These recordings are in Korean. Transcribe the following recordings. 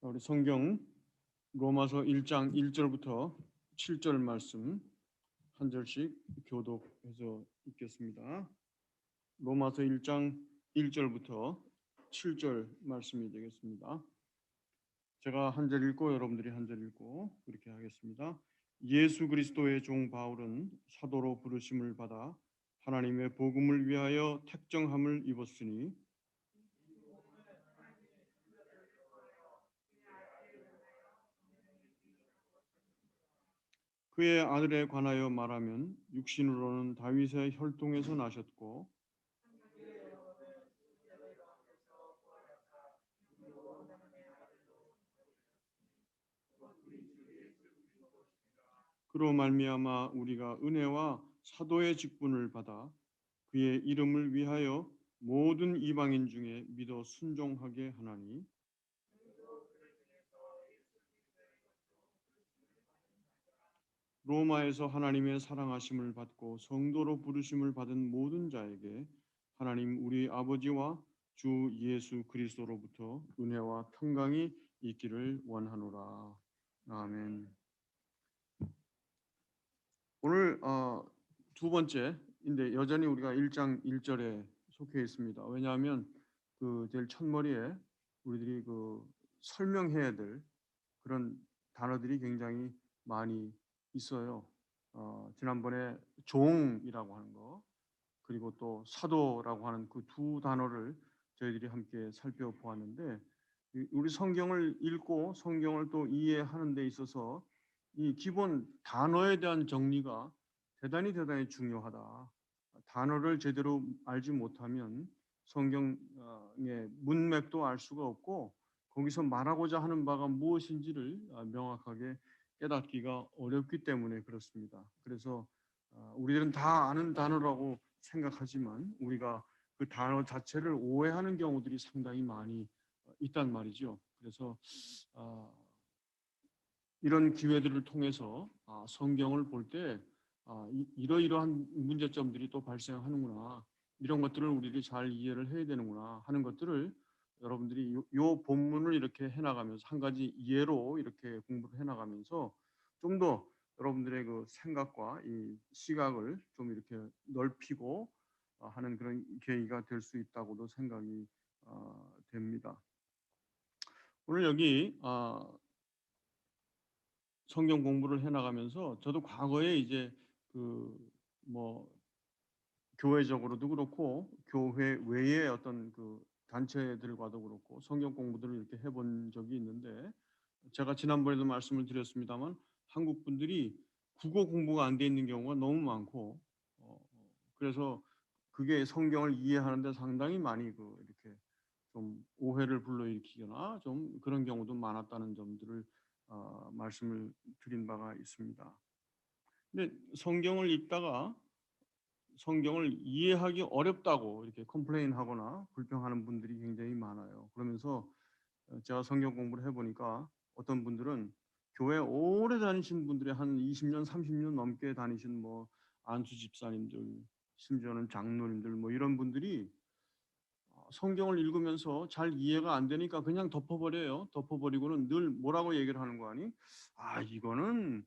우리 성경 로마서 1장 1절부터 7절 말씀 한 절씩 교독해서 읽겠습니다. 로마서 1장 1절부터 7절 말씀이 되겠습니다. 제가 한 절 읽고 여러분들이 한 절 읽고 그렇게 하겠습니다. 예수 그리스도의 종 바울은 사도로 부르심을 받아 하나님의 복음을 위하여 택정함을 입었으니 그의 아들에 관하여 말하면 육신으로는 다윗의 혈통에서 나셨고 그로 말미암아 우리가 은혜와 사도의 직분을 받아 그의 이름을 위하여 모든 이방인 중에 믿어 순종하게 하나니 로마에서 하나님의 사랑하심을 받고 성도로 부르심을 받은 모든 자에게 하나님 우리 아버지와 주 예수 그리스도로부터 은혜와 평강이 있기를 원하노라. 아멘. 오늘 두 번째인데 여전히 우리가 1장 1절에 속해 있습니다. 왜냐하면 그 제일 첫머리에 우리들이 그 설명해야 될 그런 단어들이 굉장히 많이 있어요. 지난번에 종이라고 하는 거 그리고 또 사도라고 하는 그 두 단어를 저희들이 함께 살펴보았는데 우리 성경을 읽고 성경을 또 이해하는 데 있어서 이 기본 단어에 대한 정리가 대단히 중요하다. 단어를 제대로 알지 못하면 성경의 문맥도 알 수가 없고 거기서 말하고자 하는 바가 무엇인지를 명확하게 깨닫기가 어렵기 때문에 그렇습니다. 그래서 우리들은 다 아는 단어라고 생각하지만 우리가 그 단어 자체를 오해하는 경우들이 상당히 많이 있단 말이죠. 그래서 이런 기회들을 통해서 성경을 볼 때 이러이러한 문제점들이 또 발생하는구나, 이런 것들을 우리들이 잘 이해를 해야 되는구나 하는 것들을 여러분들이 요 본문을 이렇게 해나가면서 한 가지 예로 이렇게 공부를 해나가면서 좀 더 여러분들의 그 생각과 이 시각을 좀 이렇게 넓히고 하는 그런 계기가 될 수 있다고도 생각이 됩니다. 오늘 여기 성경 공부를 해나가면서 저도 과거에 이제 그 뭐 교회적으로도 그렇고 교회 외의 어떤 그 단체들과도 그렇고 성경 공부들을 이렇게 해본 적이 있는데 제가 지난번에도 말씀을 드렸습니다만 한국 분들이 국어 공부가 안 돼 있는 경우가 너무 많고 그래서 그게 성경을 이해하는데 상당히 많이 그 이렇게 좀 오해를 불러일으키거나 좀 그런 경우도 많았다는 점들을 말씀을 드린 바가 있습니다. 근데 성경을 읽다가 성경을 이해하기 어렵다고 이렇게 컴플레인하거나 불평하는 분들이 굉장히 많아요. 그러면서 제가 성경 공부를 해보니까 어떤 분들은 교회 오래 다니신 분들이 한 20년, 30년 넘게 다니신 뭐 안수 집사님들, 심지어는 장로님들 뭐 이런 분들이 성경을 읽으면서 잘 이해가 안 되니까 그냥 덮어버려요. 덮어버리고는 늘 뭐라고 얘기를 하는 거 아니? 이거는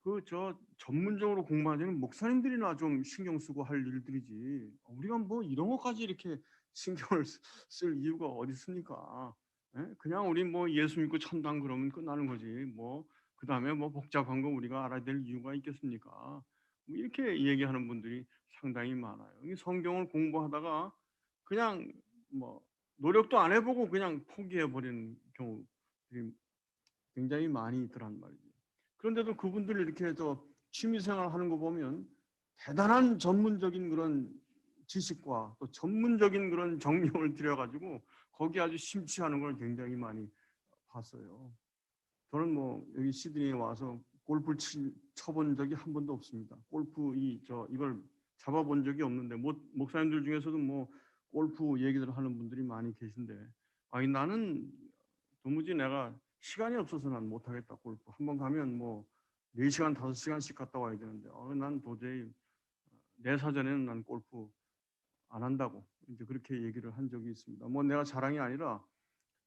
그 저 전문적으로 공부하는 목사님들이나 좀 신경 쓰고 할 일들이지. 우리가 뭐 이런 것까지 이렇게 신경을 쓸 이유가 어디 있습니까? 예? 그냥 우리 뭐 예수 믿고 천당 그러면 끝나는 거지. 뭐 그다음에 뭐 복잡한 거 우리가 알아야 될 이유가 있겠습니까? 뭐 이렇게 얘기하는 분들이 상당히 많아요. 이 성경을 공부하다가 그냥 뭐 노력도 안 해보고 그냥 포기해 버리는 경우들이 굉장히 많이 있더란 말이죠. 그런데도 그분들 이렇게 해서 취미생활 하는 거 보면 대단한 전문적인 그런 지식과 또 전문적인 그런 정령을 들여가지고 거기 아주 심취하는 걸 굉장히 많이 봤어요. 저는 뭐 여기 시드니에 와서 골프를 쳐본 적이 한 번도 없습니다. 골프 이걸 잡아본 적이 없는데 목사님들 중에서도 뭐 골프 얘기들 하는 분들이 많이 계신데 나는 도무지 내가 시간이 없어서 난 못하겠다. 골프 한번 가면 뭐 4시간 5시간씩 갔다 와야 되는데 난 도저히 내 사전에는 난 골프 안 한다고 이제 그렇게 얘기를 한 적이 있습니다. 뭐 내가 자랑이 아니라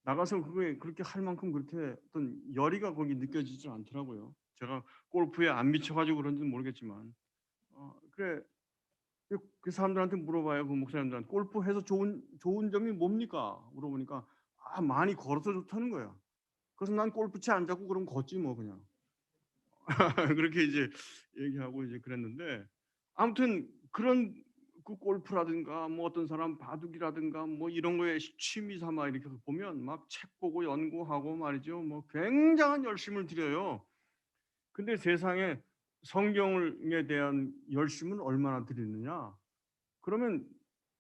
나가서 그게 그렇게 할 만큼 그렇게 어떤 열의가 거기 느껴지지 않더라고요. 제가 골프에 안 미쳐 가지고 그런지는 모르겠지만. 그래 그 사람들한테 물어봐요. 그 목사님들한테 골프해서 좋은 점이 뭡니까? 물어보니까 많이 걸어서 좋다는 거야. 그래서 난 골프채 안 잡고 그럼 걷지 뭐 그냥. 그렇게 이제 얘기하고 이제 그랬는데 아무튼 그런 그 골프라든가 뭐 어떤 사람 바둑이라든가 뭐 이런 거에 취미 삼아 이렇게 보면 막 책 보고 연구하고 말이죠. 뭐 굉장한 열심을 들여요. 근데 세상에 성경에 대한 열심은 얼마나 드리느냐? 그러면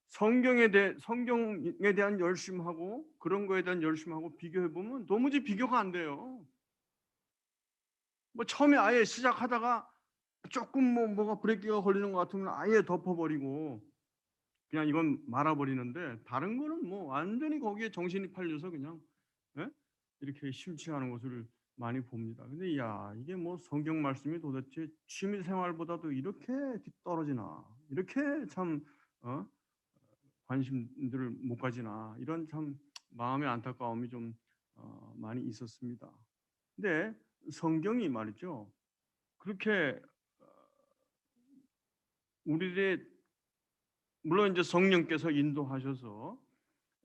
성경에 대한 열심하고 그런 거에 대한 열심하고 비교해 보면 도무지 비교가 안 돼요. 뭐 처음에 아예 시작하다가 조금 뭐가 브레이크가 걸리는 것 같으면 아예 덮어버리고 그냥 이건 말아버리는데 다른 거는 뭐 완전히 거기에 정신이 팔려서 그냥 예? 이렇게 심취하는 것을 많이 봅니다. 근데 야 이게 뭐 성경 말씀이 도대체 취미 생활보다도 이렇게 뒤떨어지나 이렇게 참 어? 관심들을 못 가지나 이런 참 마음의 안타까움이 좀 많이 있었습니다. 근데 성경이 말이죠. 그렇게 우리들의 물론 이제 성령께서 인도하셔서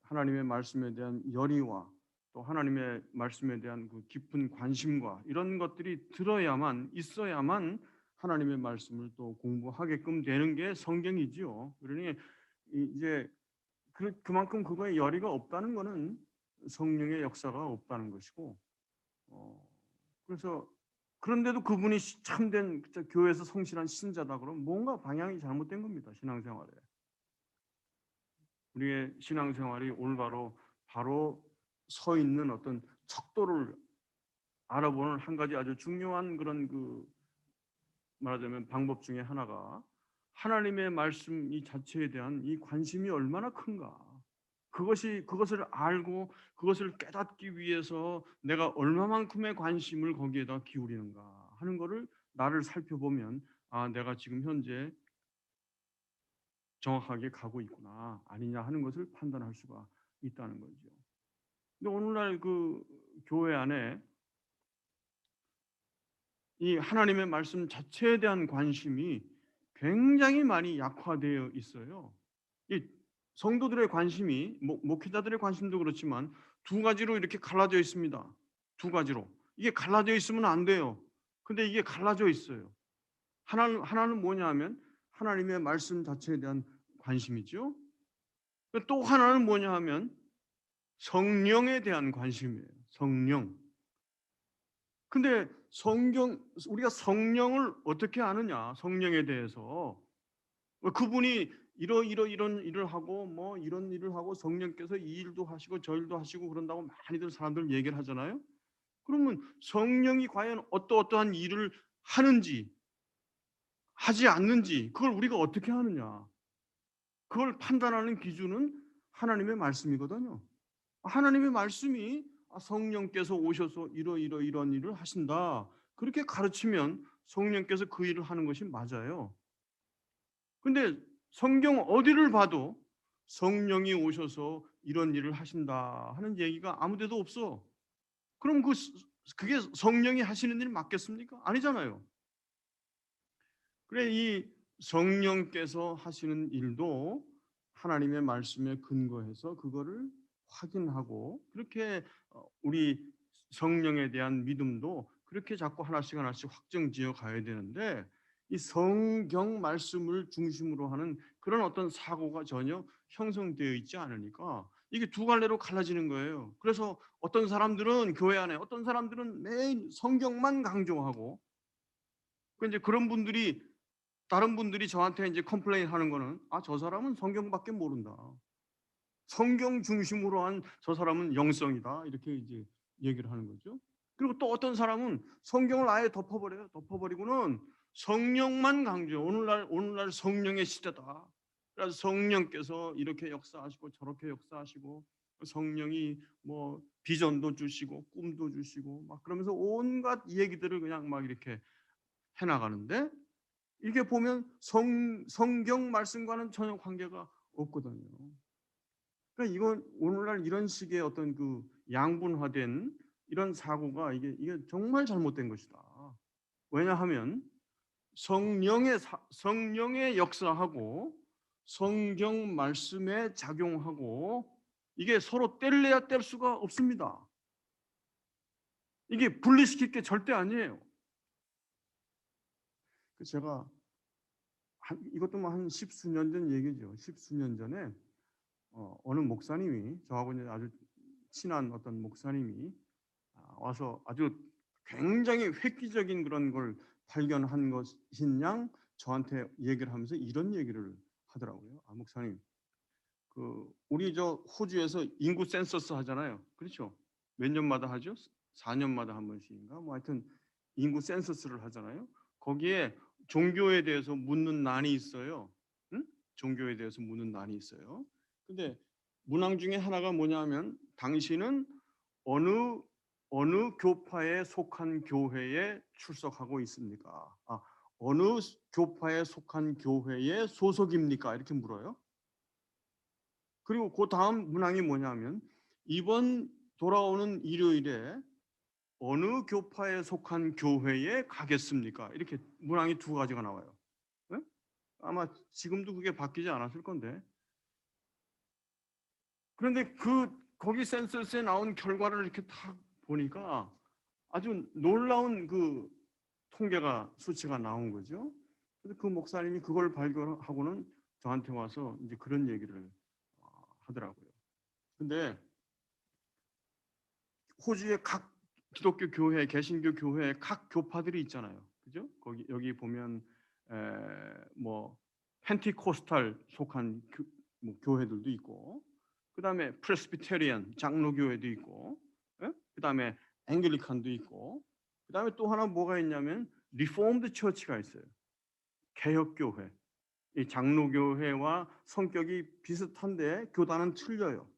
하나님의 말씀에 대한 열의와 또 하나님의 말씀에 대한 그 깊은 관심과 이런 것들이 들어야만 있어야만 하나님의 말씀을 또 공부하게끔 되는 게 성경이지요. 그러니 이제 그만큼 그거에 열의가 없다는 것은 성령의 역사가 없다는 것이고 어, 그래서 그런데도 그분이 참된 교회에서 성실한 신자다 그러면 뭔가 방향이 잘못된 겁니다. 신앙생활에. 우리의 신앙생활이 올바로 바로 서 있는 어떤 척도를 알아보는 한 가지 아주 중요한 그런 그 말하자면 방법 중에 하나가 하나님의 말씀 이 자체에 대한 이 관심이 얼마나 큰가. 그것을 알고 그것을 깨닫기 위해서 내가 얼마만큼의 관심을 거기에다 기울이는가 하는 것을 나를 살펴보면 내가 지금 현재 정확하게 가고 있구나 아니냐 하는 것을 판단할 수가 있다는 거죠. 근데 오늘날 그 교회 안에 이 하나님의 말씀 자체에 대한 관심이 굉장히 많이 약화되어 있어요. 이 성도들의 관심이 목회자들의 관심도 그렇지만 두 가지로 이렇게 갈라져 있습니다. 두 가지로. 이게 갈라져 있으면 안 돼요. 근데 이게 갈라져 있어요. 하나는 뭐냐 하면 하나님의 말씀 자체에 대한 관심이죠. 또 하나는 뭐냐 하면 성령에 대한 관심이에요. 성령. 근데 우리가 성령을 어떻게 아느냐? 성령에 대해서 그분이 이런 일을 하고 뭐 이런 일을 하고 성령께서 이 일도 하시고 저 일도 하시고 그런다고 많이들 사람들 얘기를 하잖아요. 그러면 성령이 과연 어떠한 일을 하는지 하지 않는지 그걸 우리가 어떻게 하느냐? 그걸 판단하는 기준은 하나님의 말씀이거든요. 하나님의 말씀이 성령께서 오셔서 이런 일을 하신다. 그렇게 가르치면 성령께서 그 일을 하는 것이 맞아요. 근데 성경 어디를 봐도 성령이 오셔서 이런 일을 하신다 하는 얘기가 아무 데도 없어. 그럼 그게 성령이 하시는 일 맞겠습니까? 아니잖아요. 그래 이 성령께서 하시는 일도 하나님의 말씀에 근거해서 그거를 확인하고 그렇게 우리 성령에 대한 믿음도 그렇게 자꾸 하나씩 확정지어 가야 되는데 이 성경 말씀을 중심으로 하는 그런 어떤 사고가 전혀 형성되어 있지 않으니까 이게 두 갈래로 갈라지는 거예요. 그래서 어떤 사람들은 교회 안에 어떤 사람들은 매일 성경만 강조하고 이제 그런 분들이 다른 분들이 저한테 이제 컴플레인 하는 거는 저 사람은 성경밖에 모른다. 성경 중심으로 한 저 사람은 영성이다. 이렇게 이제 얘기를 하는 거죠. 그리고 또 어떤 사람은 성경을 아예 덮어버려요. 덮어버리고는 성령만 강조. 오늘날 성령의 시대다. 그래서 성령께서 이렇게 역사하시고 저렇게 역사하시고 성령이 뭐 비전도 주시고 꿈도 주시고 막 그러면서 온갖 얘기들을 그냥 막 이렇게 해나가는데 이게 보면 성경 말씀과는 전혀 관계가 없거든요. 그러니까 이건 오늘날 이런 식의 어떤 그 양분화된 이런 사고가 이게 정말 잘못된 것이다. 왜냐하면 성령의 역사하고 성경 말씀에 작용하고 이게 서로 뗄래야 뗄 수가 없습니다. 이게 분리시킬 게 절대 아니에요. 제가 이것도 뭐 한 십수년 전 얘기죠. 십수년 전에 어느 목사님이 저하고 이제 아주 친한 어떤 목사님이 와서 아주 굉장히 획기적인 그런 걸 발견한 것인 양 저한테 얘기를 하면서 이런 얘기를 하더라고요. 목사님, 그 우리 저 호주에서 인구 센서스 하잖아요. 그렇죠? 몇 년마다 하죠? 4년마다 한 번씩인가? 뭐 하여튼 인구 센서스를 하잖아요. 거기에 종교에 대해서 묻는 난이 있어요. 응? 종교에 대해서 묻는 난이 있어요. 근데 문항 중에 하나가 뭐냐면 당신은 어느 어느 교파에 속한 교회에 출석하고 있습니까? 어느 교파에 속한 교회에 소속입니까? 이렇게 물어요. 그리고 그 다음 문항이 뭐냐면 이번 돌아오는 일요일에 어느 교파에 속한 교회에 가겠습니까? 이렇게 문항이 두 가지가 나와요. 네? 아마 지금도 그게 바뀌지 않았을 건데. 그런데 거기 센서스에 나온 결과를 이렇게 딱 보니까 아주 놀라운 그 통계가 수치가 나온 거죠. 그래서 그 목사님이 그걸 발견하고는 저한테 와서 이제 그런 얘기를 하더라고요. 근데 호주의 각 기독교 교회, 개신교 교회 각 교파들이 있잖아요. 그죠? 거기 여기 보면 뭐 펜티코스탈 속한 뭐 교회들도 있고, 그다음에 프레스비테리안 장로교회도 있고, 그다음에 앵글리칸도 있고, 그다음에 또 하나 뭐가 있냐면 리포음드 처치가 있어요. 개혁교회. 이 장로교회와 성격이 비슷한데 교단은 틀려요.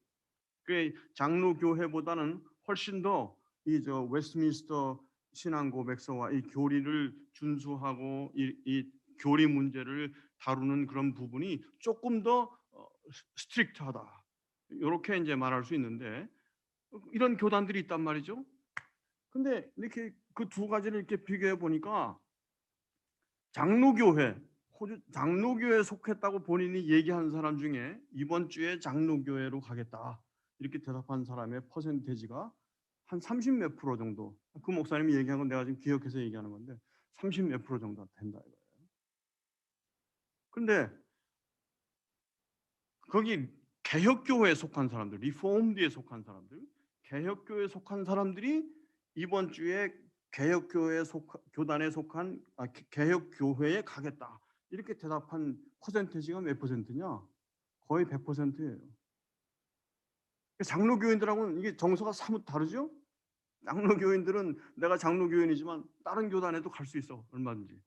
그 장로교회보다는 훨씬 더 이 웨스트민스터 신앙 고백서와 이 교리를 준수하고 이 교리 문제를 다루는 그런 부분이 조금 더 스트릭트하다. 이렇게 이제 말할 수 있는데 이런 교단들이 있단 말이죠. 근데 이렇게 그 두 가지를 이렇게 비교해 보니까 장로교회, 호주 장로교회에 속했다고 본인이 얘기한 사람 중에 이번 주에 장로교회로 가겠다 이렇게 대답한 사람의 퍼센테이지가 한 30 몇 프로 정도. 그 목사님이 얘기한 건 내가 지금 기억해서 얘기하는 건데 30 몇 프로 정도 된다 이거예요. 근데 거기 개혁교회에 속한 사람들, 리포음드에 속한 사람들, 개혁교회에 속한 사람들이 이번 주에 교단에 속한 개혁교회에 가겠다 이렇게 대답한 퍼센테이지가 몇 퍼센트냐? 거의 100%예요. 장로교인들하고는 이게 정서가 사뭇 다르죠? 장로교인들은 내가 장로교인이지만 다른 교단에도 갈 수 있어 얼마든지.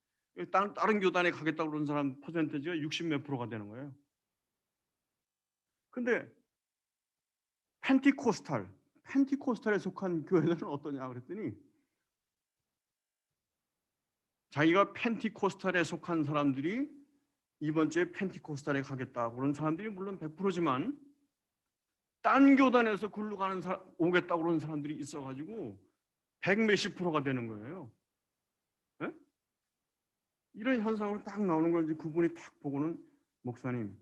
다른 교단에 가겠다고 그러는 사람 퍼센테이지가 60 몇 프로가 되는 거예요. 근데 펜티코스탈에 속한 교회들은 어떠냐 그랬더니 자기가 펜티코스탈에 속한 사람들이 이번 주에 펜티코스탈에 가겠다 그런 사람들이 물론 100%지만 딴 교단에서 글로 오겠다고 그러는 사람들이 있어가지고 100 몇십 프로가 되는 거예요. 네? 이런 현상으로 딱 나오는 걸 이제 그분이 딱 보고는 목사님,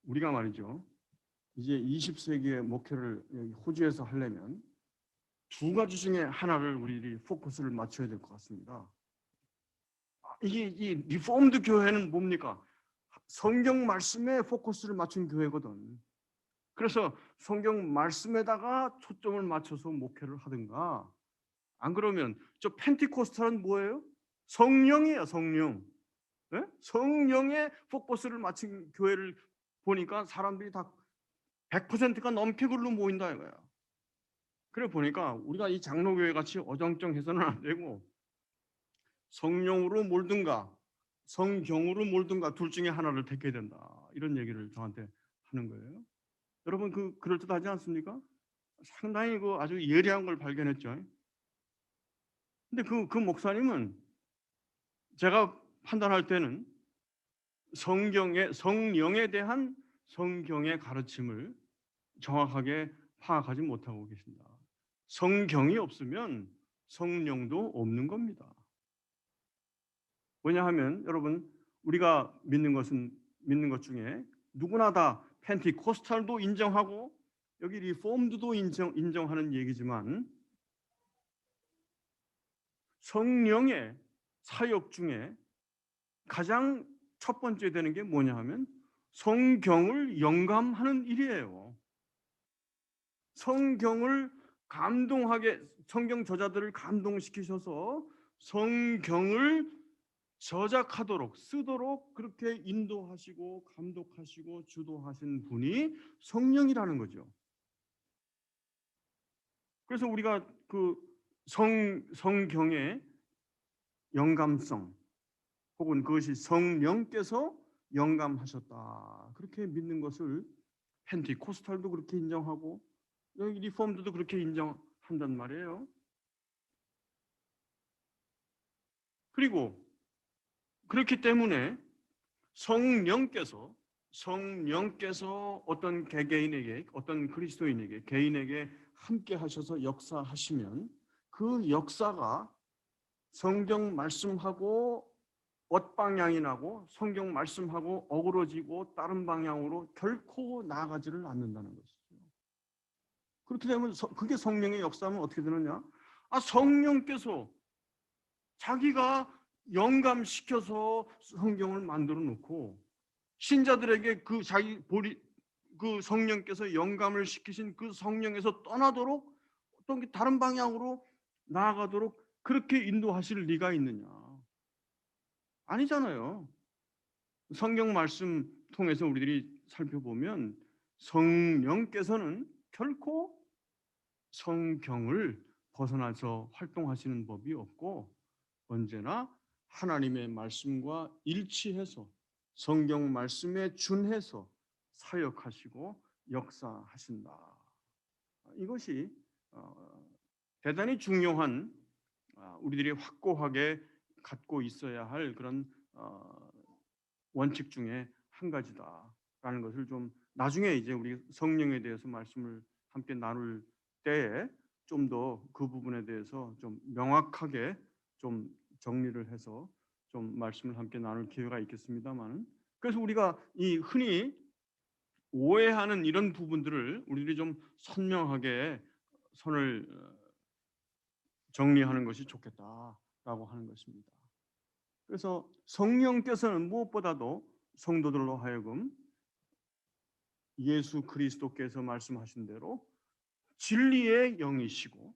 우리가 말이죠. 이제 20세기의 목회를 여기 호주에서 하려면 두 가지 중에 하나를 우리들이 포커스를 맞춰야 될 것 같습니다. 이게 이 리포음드 교회는 뭡니까? 성경 말씀에 포커스를 맞춘 교회거든. 그래서 성경 말씀에다가 초점을 맞춰서 목회를 하든가 안 그러면 저 펜티코스탈은 뭐예요? 성령이에요, 성령. 네? 성령에 포커스를 맞춘 교회를 보니까 사람들이 다 100%가 넘게 글로 모인다 이거야. 그래 보니까 우리가 이 장로교회 같이 어정쩡해서는 안 되고 성령으로 몰든가 성경으로 몰든가 둘 중에 하나를 택해야 된다. 이런 얘기를 저한테 하는 거예요. 여러분 그럴듯하지 않습니까? 상당히 아주 예리한 걸 발견했죠. 근데 그 목사님은 제가 판단할 때는 성령에 대한 성경의 가르침을 정확하게 파악하지 못하고 계신다. 성경이 없으면 성령도 없는 겁니다. 왜냐하면 여러분, 우리가 믿는 것 중에 누구나 다 펜티코스탈도 인정하고 여기 리폼드도 인정하는 얘기지만 성령의 사역 중에 가장 첫 번째 되는 게 뭐냐 하면 성경을 영감하는 일이에요. 성경을 감동하게, 성경 저자들을 감동시키셔서 성경을 저작하도록, 쓰도록 그렇게 인도하시고 감독하시고 주도하신 분이 성령이라는 거죠. 그래서 우리가 그 성경의 영감성 혹은 그것이 성령께서 영감하셨다, 그렇게 믿는 것을 펜티코스탈도 그렇게 인정하고 여기 리폼드도 그렇게 인정한단 말이에요. 그리고 그렇기 때문에 성령께서 어떤 개개인에게, 어떤 그리스도인에게, 개인에게 함께 하셔서 역사하시면 그 역사가 성경 말씀하고 엇방향이 나고 성경 말씀하고 어그러지고 다른 방향으로 결코 나아가지를 않는다는 것이죠. 그렇게 되면 그게 성령의 역사면 어떻게 되느냐? 성령께서 자기가 영감시켜서 성경을 만들어 놓고 신자들에게 그 성령께서 영감을 시키신 그 성령에서 떠나도록 어떤 다른 방향으로 나아가도록 그렇게 인도하실 리가 있느냐? 아니잖아요. 성경 말씀 통해서 우리들이 살펴보면 성령께서는 결코 성경을 벗어나서 활동하시는 법이 없고 언제나 하나님의 말씀과 일치해서 성경 말씀에 준해서 사역하시고 역사하신다. 이것이 대단히 중요한, 우리들이 확고하게 갖고 있어야 할 그런 원칙 중에 한 가지다라는 것을 좀 나중에 이제 우리 성령에 대해서 말씀을 함께 나눌 때에 좀 더 그 부분에 대해서 좀 명확하게 좀 정리를 해서 좀 말씀을 함께 나눌 기회가 있겠습니다만, 그래서 우리가 이 흔히 오해하는 이런 부분들을 우리들이 좀 선명하게 선을 정리하는 것이 좋겠다라고 하는 것입니다. 그래서 성령께서는 무엇보다도 성도들로 하여금 예수 그리스도께서 말씀하신 대로 진리의 영이시고,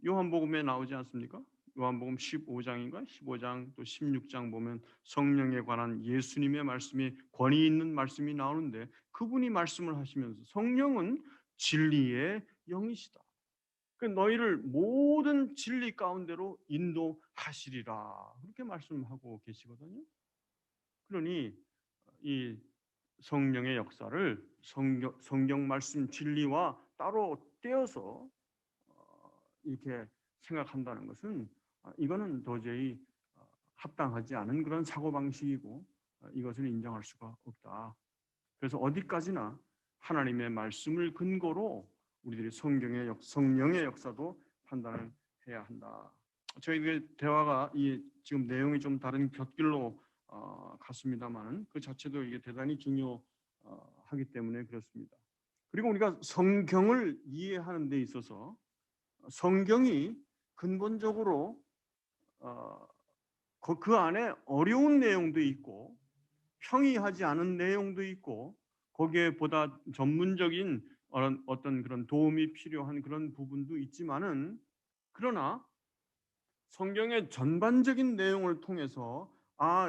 요한복음에 나오지 않습니까? 요한복음 15장인가 15장 또 16장 보면 성령에 관한 예수님의 말씀이, 권위 있는 말씀이 나오는데 그분이 말씀을 하시면서 성령은 진리의 영이시다, 너희를 모든 진리 가운데로 인도하시리라, 그렇게 말씀하고 계시거든요. 그러니 이 성령의 역사를 성경 말씀 진리와 따로 떼어서 이렇게 생각한다는 것은 이거는 도저히 합당하지 않은 그런 사고방식이고 이것을 인정할 수가 없다. 그래서 어디까지나 하나님의 말씀을 근거로 우리들이 성령의 역사도 판단을 해야 한다. 저희들 대화가 지금 내용이 좀 다른 곁길로 갔습니다만 그 자체도 이게 대단히 중요하기 때문에 그렇습니다. 그리고 우리가 성경을 이해하는 데 있어서 성경이 근본적으로 그 안에 어려운 내용도 있고 평이하지 않은 내용도 있고 거기에 보다 전문적인 어떤 그런 도움이 필요한 그런 부분도 있지만은, 그러나 성경의 전반적인 내용을 통해서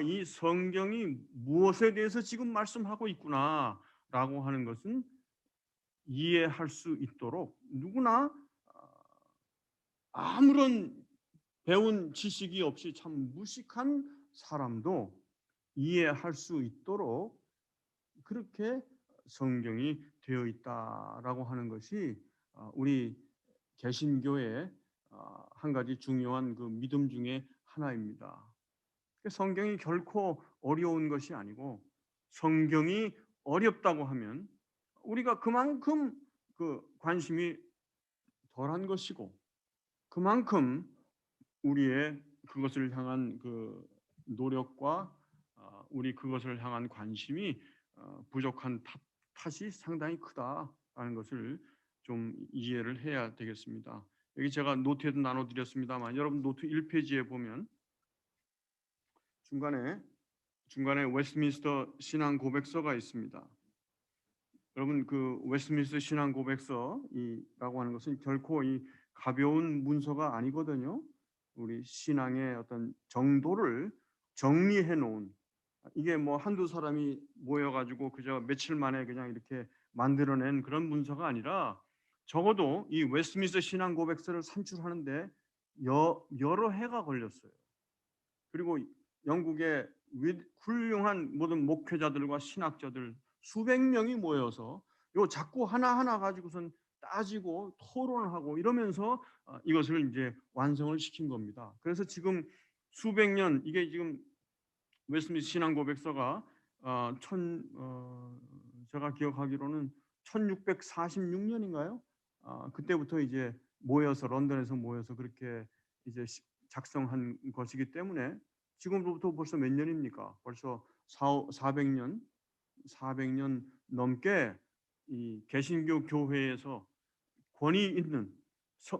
이 성경이 무엇에 대해서 지금 말씀하고 있구나라고 하는 것은 이해할 수 있도록 누구나 아무런 배운 지식이 없이 참 무식한 사람도 이해할 수 있도록 그렇게 성경이 되어 있다라고 하는 것이 우리 개신교의 한 가지 중요한 그 믿음 중에 하나입니다. 성경이 결코 어려운 것이 아니고 성경이 어렵다고 하면 우리가 그만큼 그 관심이 덜한 것이고 그만큼 우리의 그것을 향한 그 노력과 우리 그것을 향한 관심이 부족한 탓이 상당히 크다라는 것을 좀 이해를 해야 되겠습니다. 여기 제가 노트에도 나눠드렸습니다만 여러분 노트 1페이지에 보면 중간에 웨스트민스터 신앙 고백서가 있습니다. 여러분 그 웨스트민스터 신앙 고백서라고 하는 것은 결코 이 가벼운 문서가 아니거든요. 우리 신앙의 어떤 정도를 정리해 놓은 이게 뭐 한두 사람이 모여가지고 그저 며칠 만에 그냥 이렇게 만들어낸 그런 문서가 아니라 적어도 이 웨스트민스터 신앙 고백서를 산출하는데 여러 해가 걸렸어요. 그리고 영국의 훌륭한 모든 목회자들과 신학자들 수백 명이 모여서 요 자꾸 하나하나 가지고선 따지고 토론하고 이러면서 이것을 이제 완성을 시킨 겁니다. 그래서 지금 수백 년 이게 지금 웨스트민스터 신앙 고백서가 제가 기억하기로는 1646년인가요? 그때부터 이제 모여서 런던에서 모여서 그렇게 이제 작성한 것이기 때문에 지금으로부터 벌써 몇 년입니까? 벌써 400년 넘게 이 개신교 교회에서 권위 있는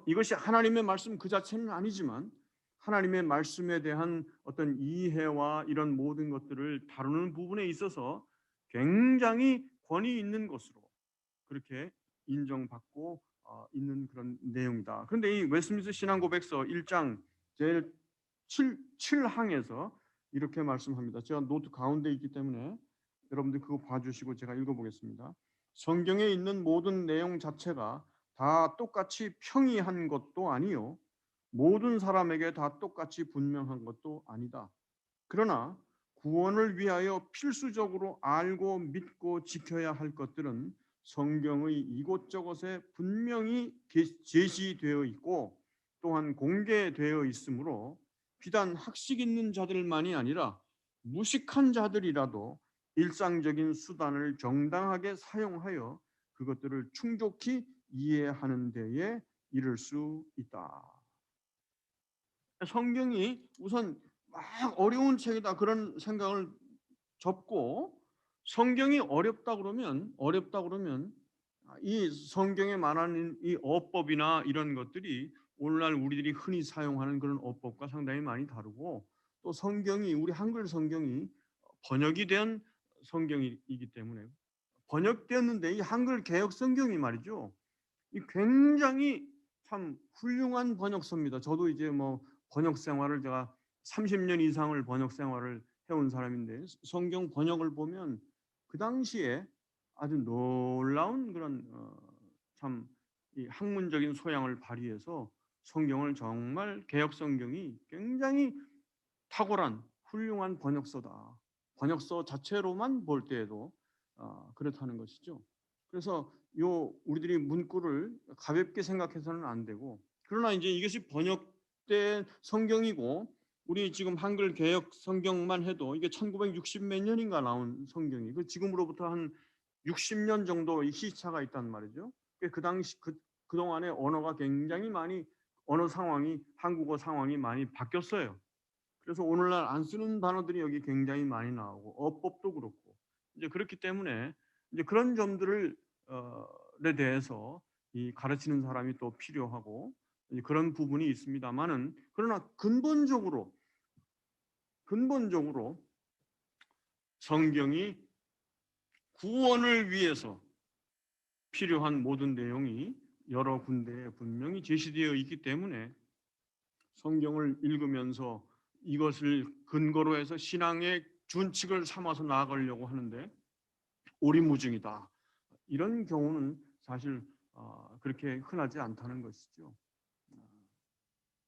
이것이 하나님의 말씀 그 자체는 아니지만 하나님의 말씀에 대한 어떤 이해와 이런 모든 것들을 다루는 부분에 있어서 굉장히 권위 있는 것으로 그렇게 인정받고 있는 그런 내용이다. 그런데 이 웨스트민스터 신앙 고백서 1장 제일 7항에서 이렇게 말씀합니다. 제가 노트 가운데 있기 때문에 여러분들 그거 봐주시고 제가 읽어보겠습니다. 성경에 있는 모든 내용 자체가 다 똑같이 평이한 것도 아니요 모든 사람에게 다 똑같이 분명한 것도 아니다. 그러나 구원을 위하여 필수적으로 알고 믿고 지켜야 할 것들은 성경의 이곳저곳에 분명히 제시되어 있고 또한 공개되어 있으므로 비단 학식 있는 자들만이 아니라 무식한 자들이라도 일상적인 수단을 정당하게 사용하여 그것들을 충족히 이해하는 데에 이를 수 있다. 성경이 우선 막 어려운 책이다 그런 생각을 접고 성경이 어렵다 그러면 이 성경에 말하는 이 어법이나 이런 것들이 오늘날 우리들이 흔히 사용하는 그런 어법과 상당히 많이 다르고 또 성경이 우리 한글 성경이 번역이 된 성경이기 때문에 번역되었는데 이 한글 개역 성경이 말이죠. 이 굉장히 참 훌륭한 번역서입니다. 저도 이제 뭐 번역 생활을 제가 30년 이상을 번역 생활을 해온 사람인데 성경 번역을 보면 그 당시에 아주 놀라운 그런 참 이 학문적인 소양을 발휘해서 성경을 정말 개역 성경이 굉장히 탁월한 훌륭한 번역서다. 번역서 자체로만 볼 때에도 그렇다는 것이죠. 그래서 우리들이 문구를 가볍게 생각해서는 안 되고 그러나 이제 이것이 번역된 성경이고 우리 지금 한글 개역 성경만 해도 이게 1960 몇 년인가 나온 성경이 그 지금으로부터 한 60년 정도 시차가 있단 말이죠. 그 당시 그동안에 언어가 굉장히 많이 언어 상황이 한국어 상황이 많이 바뀌었어요. 그래서 오늘날 안 쓰는 단어들이 여기 굉장히 많이 나오고 어법도 그렇고 이제 그렇기 때문에 이제 그런 점들을 에 대해서 이 가르치는 사람이 또 필요하고 이제 그런 부분이 있습니다만은 그러나 근본적으로 성경이 구원을 위해서 필요한 모든 내용이 여러 군데에 분명히 제시되어 있기 때문에 성경을 읽으면서 이것을 근거로 해서 신앙의 준칙을 삼아서 나아가려고 하는데 오리무중이다. 이런 경우는 사실 그렇게 흔하지 않다는 것이죠.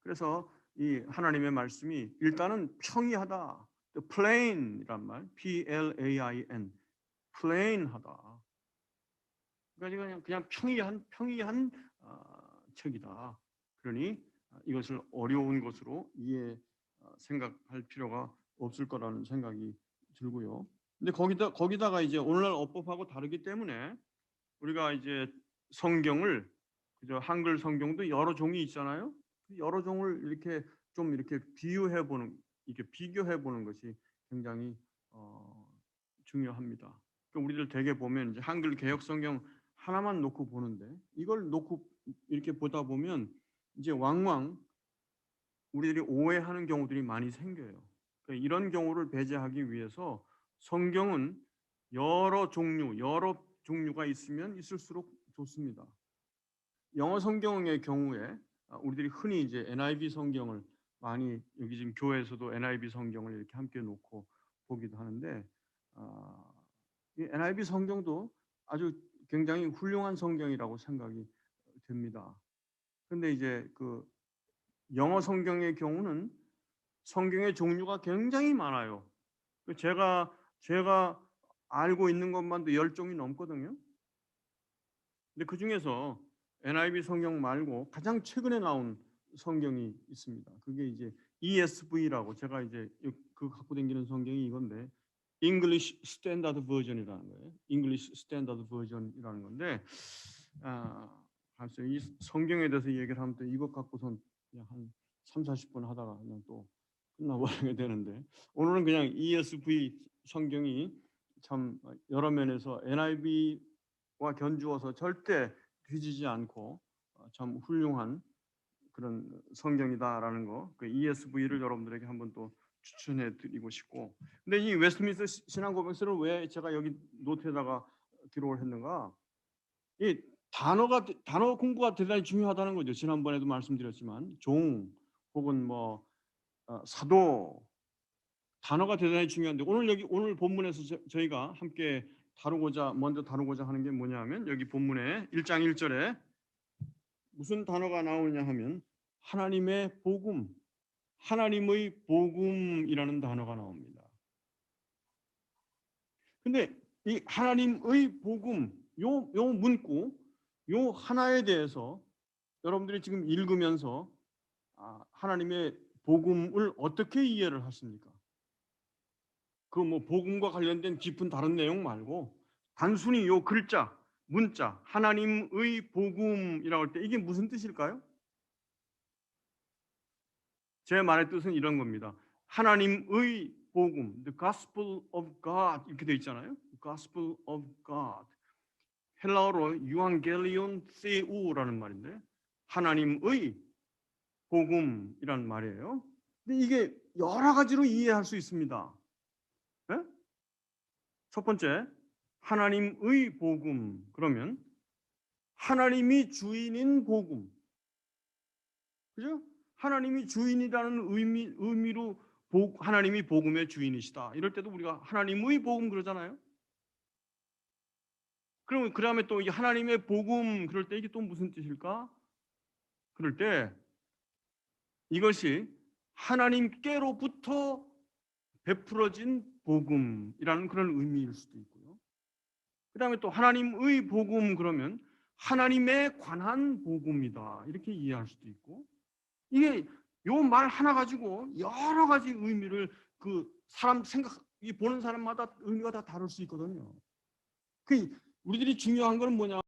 그래서 이 하나님의 말씀이 일단은 평이하다. plain이란 말, P-L-A-I-N, plain하다. 그러니까 그냥 평이한 책이다. 그러니 이것을 어려운 것으로 생각할 필요가 없을 거라는 생각이 들고요. 근데 거기다가 이제 오늘날 어법하고 다르기 때문에 우리가 이제 성경을 그저 한글 성경도 여러 종이 있잖아요. 여러 종을 이렇게 좀 이렇게 비교해 보는 것이 굉장히 중요합니다. 그러니까 우리들 대개 보면 이제 한글 개역 성경 하나만 놓고 보는데 이걸 놓고 이렇게 보다 보면 이제 왕왕 우리들이 오해하는 경우들이 많이 생겨요. 그러니까 이런 경우를 배제하기 위해서 성경은 여러 종류가 있으면 있을수록 좋습니다. 영어 성경의 경우에 우리들이 흔히 이제 NIV 성경을 많이 여기 지금 교회에서도 NIV 성경을 이렇게 함께 놓고 보기도 하는데 이 NIV 성경도 아주 굉장히 훌륭한 성경이라고 생각이 됩니다. 근데 이제 그 영어 성경의 경우는 성경의 종류가 굉장히 많아요. 제가 알고 있는 것만도 10종이 넘거든요. 근데 그중에서 NIV 성경 말고 가장 최근에 나온 성경이 있습니다. 그게 이제 ESV라고 제가 이제 그 갖고 다니는 성경이 이건데 English Standard Version이라는 거예요. English Standard Version이라는 건데 글쎄요. 이 성경에 대해서 얘기를 하면 또 이것 갖고선 그냥 한 3, 40분 하다가 그냥 또 끝나버리게 되는데 오늘은 그냥 ESV 성경이 참 여러 면에서 NIV와 견주어서 절대 뒤지지 않고 참 훌륭한 그런 성경이다라는 거, 그 ESV를 여러분들에게 한번 또 추천해 드리고 싶고. 근데 이 웨스트민스터 신앙 고백서를 왜 제가 여기 노트에다가 기록을 했는가? 이 단어 공부가 대단히 중요하다는 거죠. 지난번에도 말씀드렸지만 종 혹은 뭐 사도 단어가 대단히 중요한데 오늘 본문에서 저희가 함께 먼저 다루고자 하는 게 뭐냐면 여기 본문에 1장 1절에 무슨 단어가 나오냐 하면 하나님의 복음, 하나님의 복음이라는 단어가 나옵니다. 근데 이 하나님의 복음 요 문구 요 하나에 대해서 여러분들이 지금 읽으면서 하나님의 복음을 어떻게 이해를 하십니까? 그 뭐 복음과 관련된 깊은 다른 내용 말고 단순히 요 글자, 문자, 하나님의 복음이라고 할 때 이게 무슨 뜻일까요? 제 말의 뜻은 이런 겁니다. 하나님의 복음, the gospel of God 이렇게 돼 있잖아요. gospel of God. 헬라어로 유앙겔리온 세우라는 말인데 하나님의 복음이라는 말이에요. 근데 이게 여러 가지로 이해할 수 있습니다. 네? 첫 번째, 하나님의 복음. 그러면 하나님이 주인인 복음. 그죠? 하나님이 주인이라는 의미로 하나님이 복음의 주인이시다. 이럴 때도 우리가 하나님의 복음 그러잖아요. 그러면 그 다음에 또 이 하나님의 복음 그럴 때 이게 또 무슨 뜻일까? 그럴 때 이것이 하나님께로부터 베풀어진 복음이라는 그런 의미일 수도 있고요. 그 다음에 또 하나님의 복음 그러면 하나님에 관한 복음이다. 이렇게 이해할 수도 있고 이게 요 말 하나 가지고 여러 가지 의미를 그 이 보는 사람마다 의미가 다 다를 수 있거든요. 그 우리들이 중요한 건 뭐냐?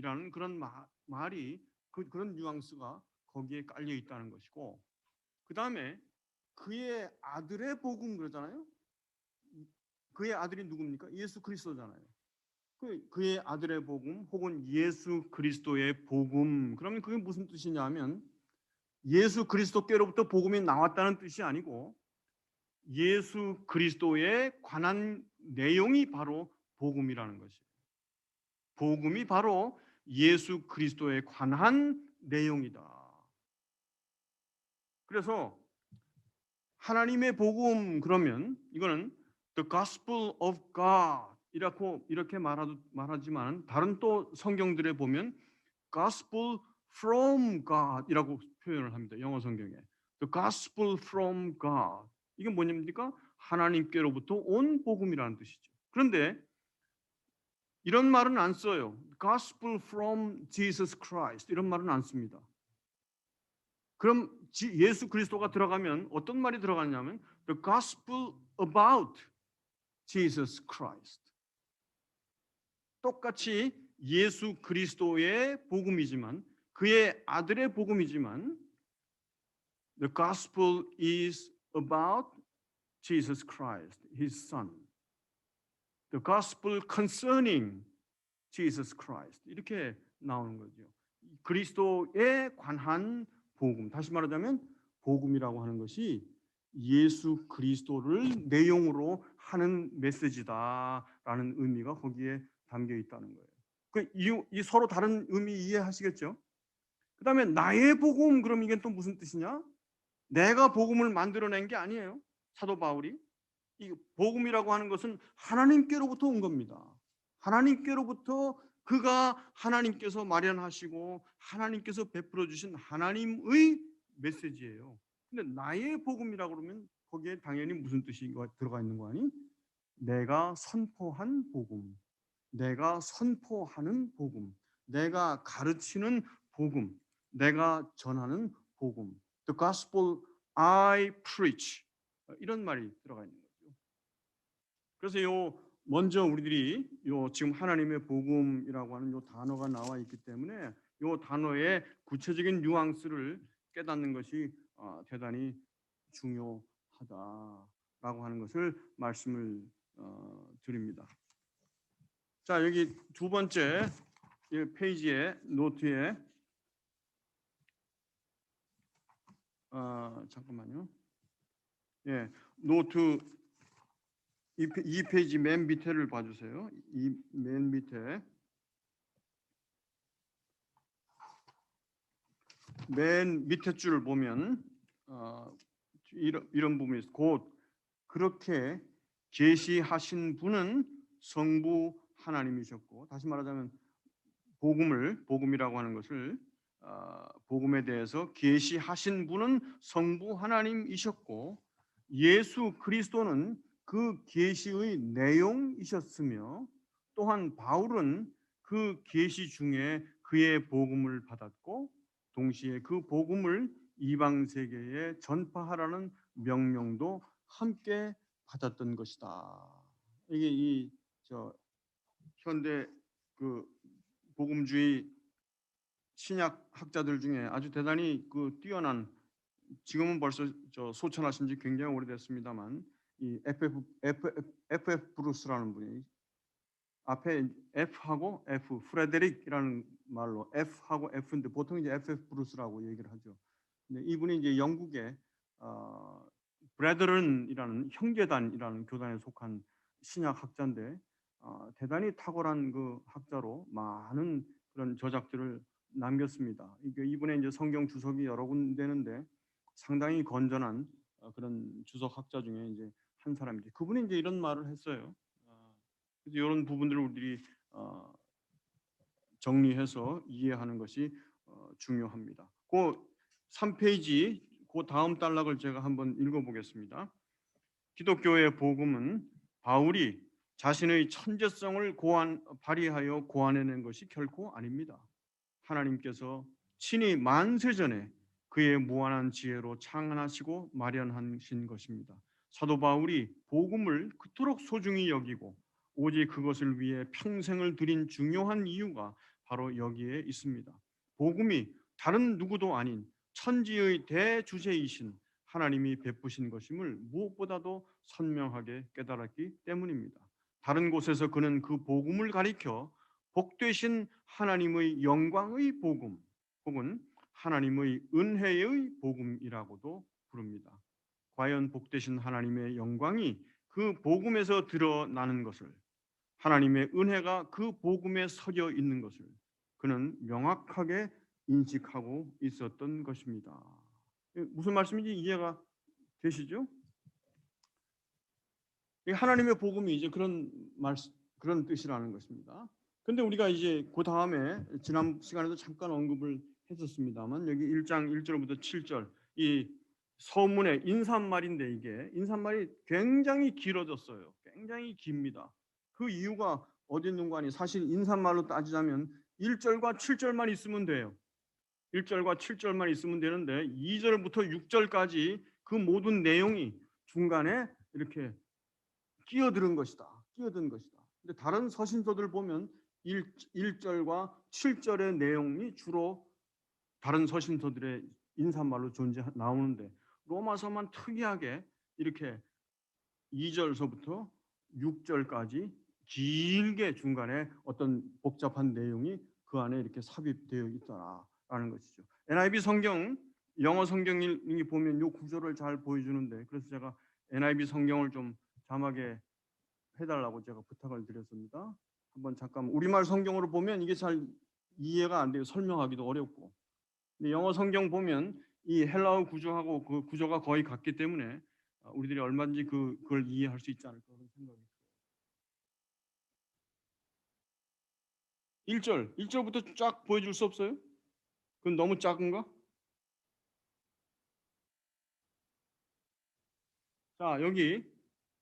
복음이라는 그런 말이 그런 뉘앙스가 거기에 깔려 있다는 것이고, 그 다음에 그의 아들의 복음 그러잖아요. 그의 아들이 누굽니까? 예수 그리스도잖아요. 그의 아들의 복음 혹은 예수 그리스도의 복음, 그러면 그게 무슨 뜻이냐면 예수 그리스도께로부터 복음이 나왔다는 뜻이 아니고 예수 그리스도에 관한 내용이 바로 복음이라는 것이에요. 복음이 바로 예수 그리스도에 관한 내용이다. 그래서 하나님의 복음, 그러면 이거는 The Gospel of God 이렇게 말하지만 다른 또 성경들에 보면 Gospel from God 이라고 표현을 합니다. 영어 성경에 The Gospel from God, 이게 뭐냐입니까? 하나님께로부터 온 복음이라는 뜻이죠. 그런데 이런 말은 안 써요. Gospel from Jesus Christ 이런 말은 안 씁니다. 그럼 예수 그리스도가 들어가면 어떤 말이 들어가냐면 The Gospel about Jesus Christ. 똑같이 예수 그리스도의 복음이지만, 그의 아들의 복음이지만 The Gospel is about Jesus Christ, His Son. The Gospel concerning Jesus Christ 이렇게 나오는 거죠. 그리스도에 관한 복음, 다시 말하자면 복음이라고 하는 것이 예수 그리스도를 내용으로 하는 메시지다라는 의미가 거기에 담겨 있다는 거예요. 이 서로 다른 의미 이해하시겠죠? 그 다음에 나의 복음, 그럼 이게 또 무슨 뜻이냐? 내가 복음을 만들어낸 게 아니에요. 사도 바울이 이 복음이라고 하는 것은 하나님께로부터 온 겁니다. 하나님께로부터 그가 하나님께서 마련하시고 하나님께서 베풀어 주신 하나님의 메시지예요. 근데 나의 복음이라고 그러면 거기에 당연히 무슨 뜻이 들어가 있는 거 아니? 내가 선포한 복음, 내가 선포하는 복음, 내가 가르치는 복음, 내가 전하는 복음. The gospel I preach. 이런 말이 들어가 있는 거죠. 그래서 먼저 우리들이 지금 하나님의 복음이라고 하는 단어가 나와 있기 때문에 단어의 구체적인 뉘앙스를 깨닫는 것이 대단히 중요하다라고 하는 것을 말씀을 드립니다. 자, 여기 두 번째 페이지에 노트에 잠깐만요. 예, 노트 이 페이지 맨 밑에를 봐주세요. 이 맨 밑에 맨 밑에 줄을 보면 이런 부분이 있어요. 곧 그렇게 계시하신 분은 성부 하나님이셨고, 다시 말하자면 복음이라고 하는 것을 복음에 대해서 계시하신 분은 성부 하나님이셨고 예수 그리스도는 그 계시의 내용이셨으며, 또한 바울은 그 계시 중에 그의 복음을 받았고 동시에 그 복음을 이방 세계에 전파하라는 명령도 함께 받았던 것이다. 이게 현대 그 복음주의 신약 학자들 중에 아주 대단히 뛰어난, 지금은 벌써 소천하신 지 굉장히 오래됐습니다만 이 F.F. 브루스라는 분이, 앞에 F하고 F, 프레데릭이라는 말로 F하고 F인데 보통 이제 F.F. 브루스라고 얘기를 하죠. 근데 이분이 이제 영국의 브래드런이라는 형제단이라는 교단에 속한 신약 학자인데 대단히 탁월한 그 학자로 많은 그런 저작들을 남겼습니다. 이분의 이제 성경 주석이 여러 군데는데 상당히 건전한 그런 주석 학자 중에 이제 한 사람이죠. 그분이 이제 이런 말을 했어요. 그래서 이런 부분들을 우리들이 정리해서 이해하는 것이 중요합니다. 그 3페이지 그 다음 단락을 제가 한번 읽어보겠습니다. 기독교의 복음은 바울이 자신의 천재성을 발휘하여 고안해낸 것이 결코 아닙니다. 하나님께서 친히 만세전에 그의 무한한 지혜로 창안하시고 마련하신 것입니다. 사도 바울이 복음을 그토록 소중히 여기고 오직 그것을 위해 평생을 들인 중요한 이유가 바로 여기에 있습니다. 복음이 다른 누구도 아닌 천지의 대주제이신 하나님이 베푸신 것임을 무엇보다도 선명하게 깨달았기 때문입니다. 다른 곳에서 그는 그 복음을 가리켜 복되신 하나님의 영광의 복음 혹은 하나님의 은혜의 복음이라고도 부릅니다. 과연 복되신 하나님의 영광이 그 복음에서 드러나는 것을, 하나님의 은혜가 그 복음에 서려 있는 것을 그는 명확하게 인식하고 있었던 것입니다. 무슨 말씀인지 이해가 되시죠? 하나님의 복음이 이제 그런 뜻이라는 것입니다. 근데 우리가 이제 그 다음에 지난 시간에도 잠깐 언급을 했었습니다만 여기 1장 1절부터 7절 이 서문의 인사말인데 이게 인사말이 굉장히 길어졌어요. 굉장히 깁니다. 그 이유가 어디 있는 거 아니? 사실 인사말로 따지자면 1절과 7절만 있으면 돼요. 1절과 7절만 있으면 되는데 2절부터 6절까지 그 모든 내용이 중간에 이렇게 끼어든 것이다. 근데 다른 서신서들 보면 1절과 7절의 내용이 주로 다른 서신서들의 인사말로 나오는데 로마서만 특이하게 이렇게 2절서부터 6절까지 길게 중간에 어떤 복잡한 내용이 그 안에 이렇게 삽입되어 있다라는 것이죠. NIV 성경, 영어 성경이 보면 이 구조를 잘 보여주는데 그래서 제가 NIV 성경을 좀 자막에 해달라고 제가 부탁을 드렸습니다. 한번 잠깐 우리말 성경으로 보면 이게 잘 이해가 안 돼요. 설명하기도 어렵고. 근데 영어 성경 보면 이 헬라어 구조하고 그 구조가 거의 같기 때문에 우리들이 얼마든지 그걸 이해할 수 있지 않을까 그런 생각이 들어요. 1절부터 쫙 보여줄 수 없어요? 그건 너무 작은가? 자, 여기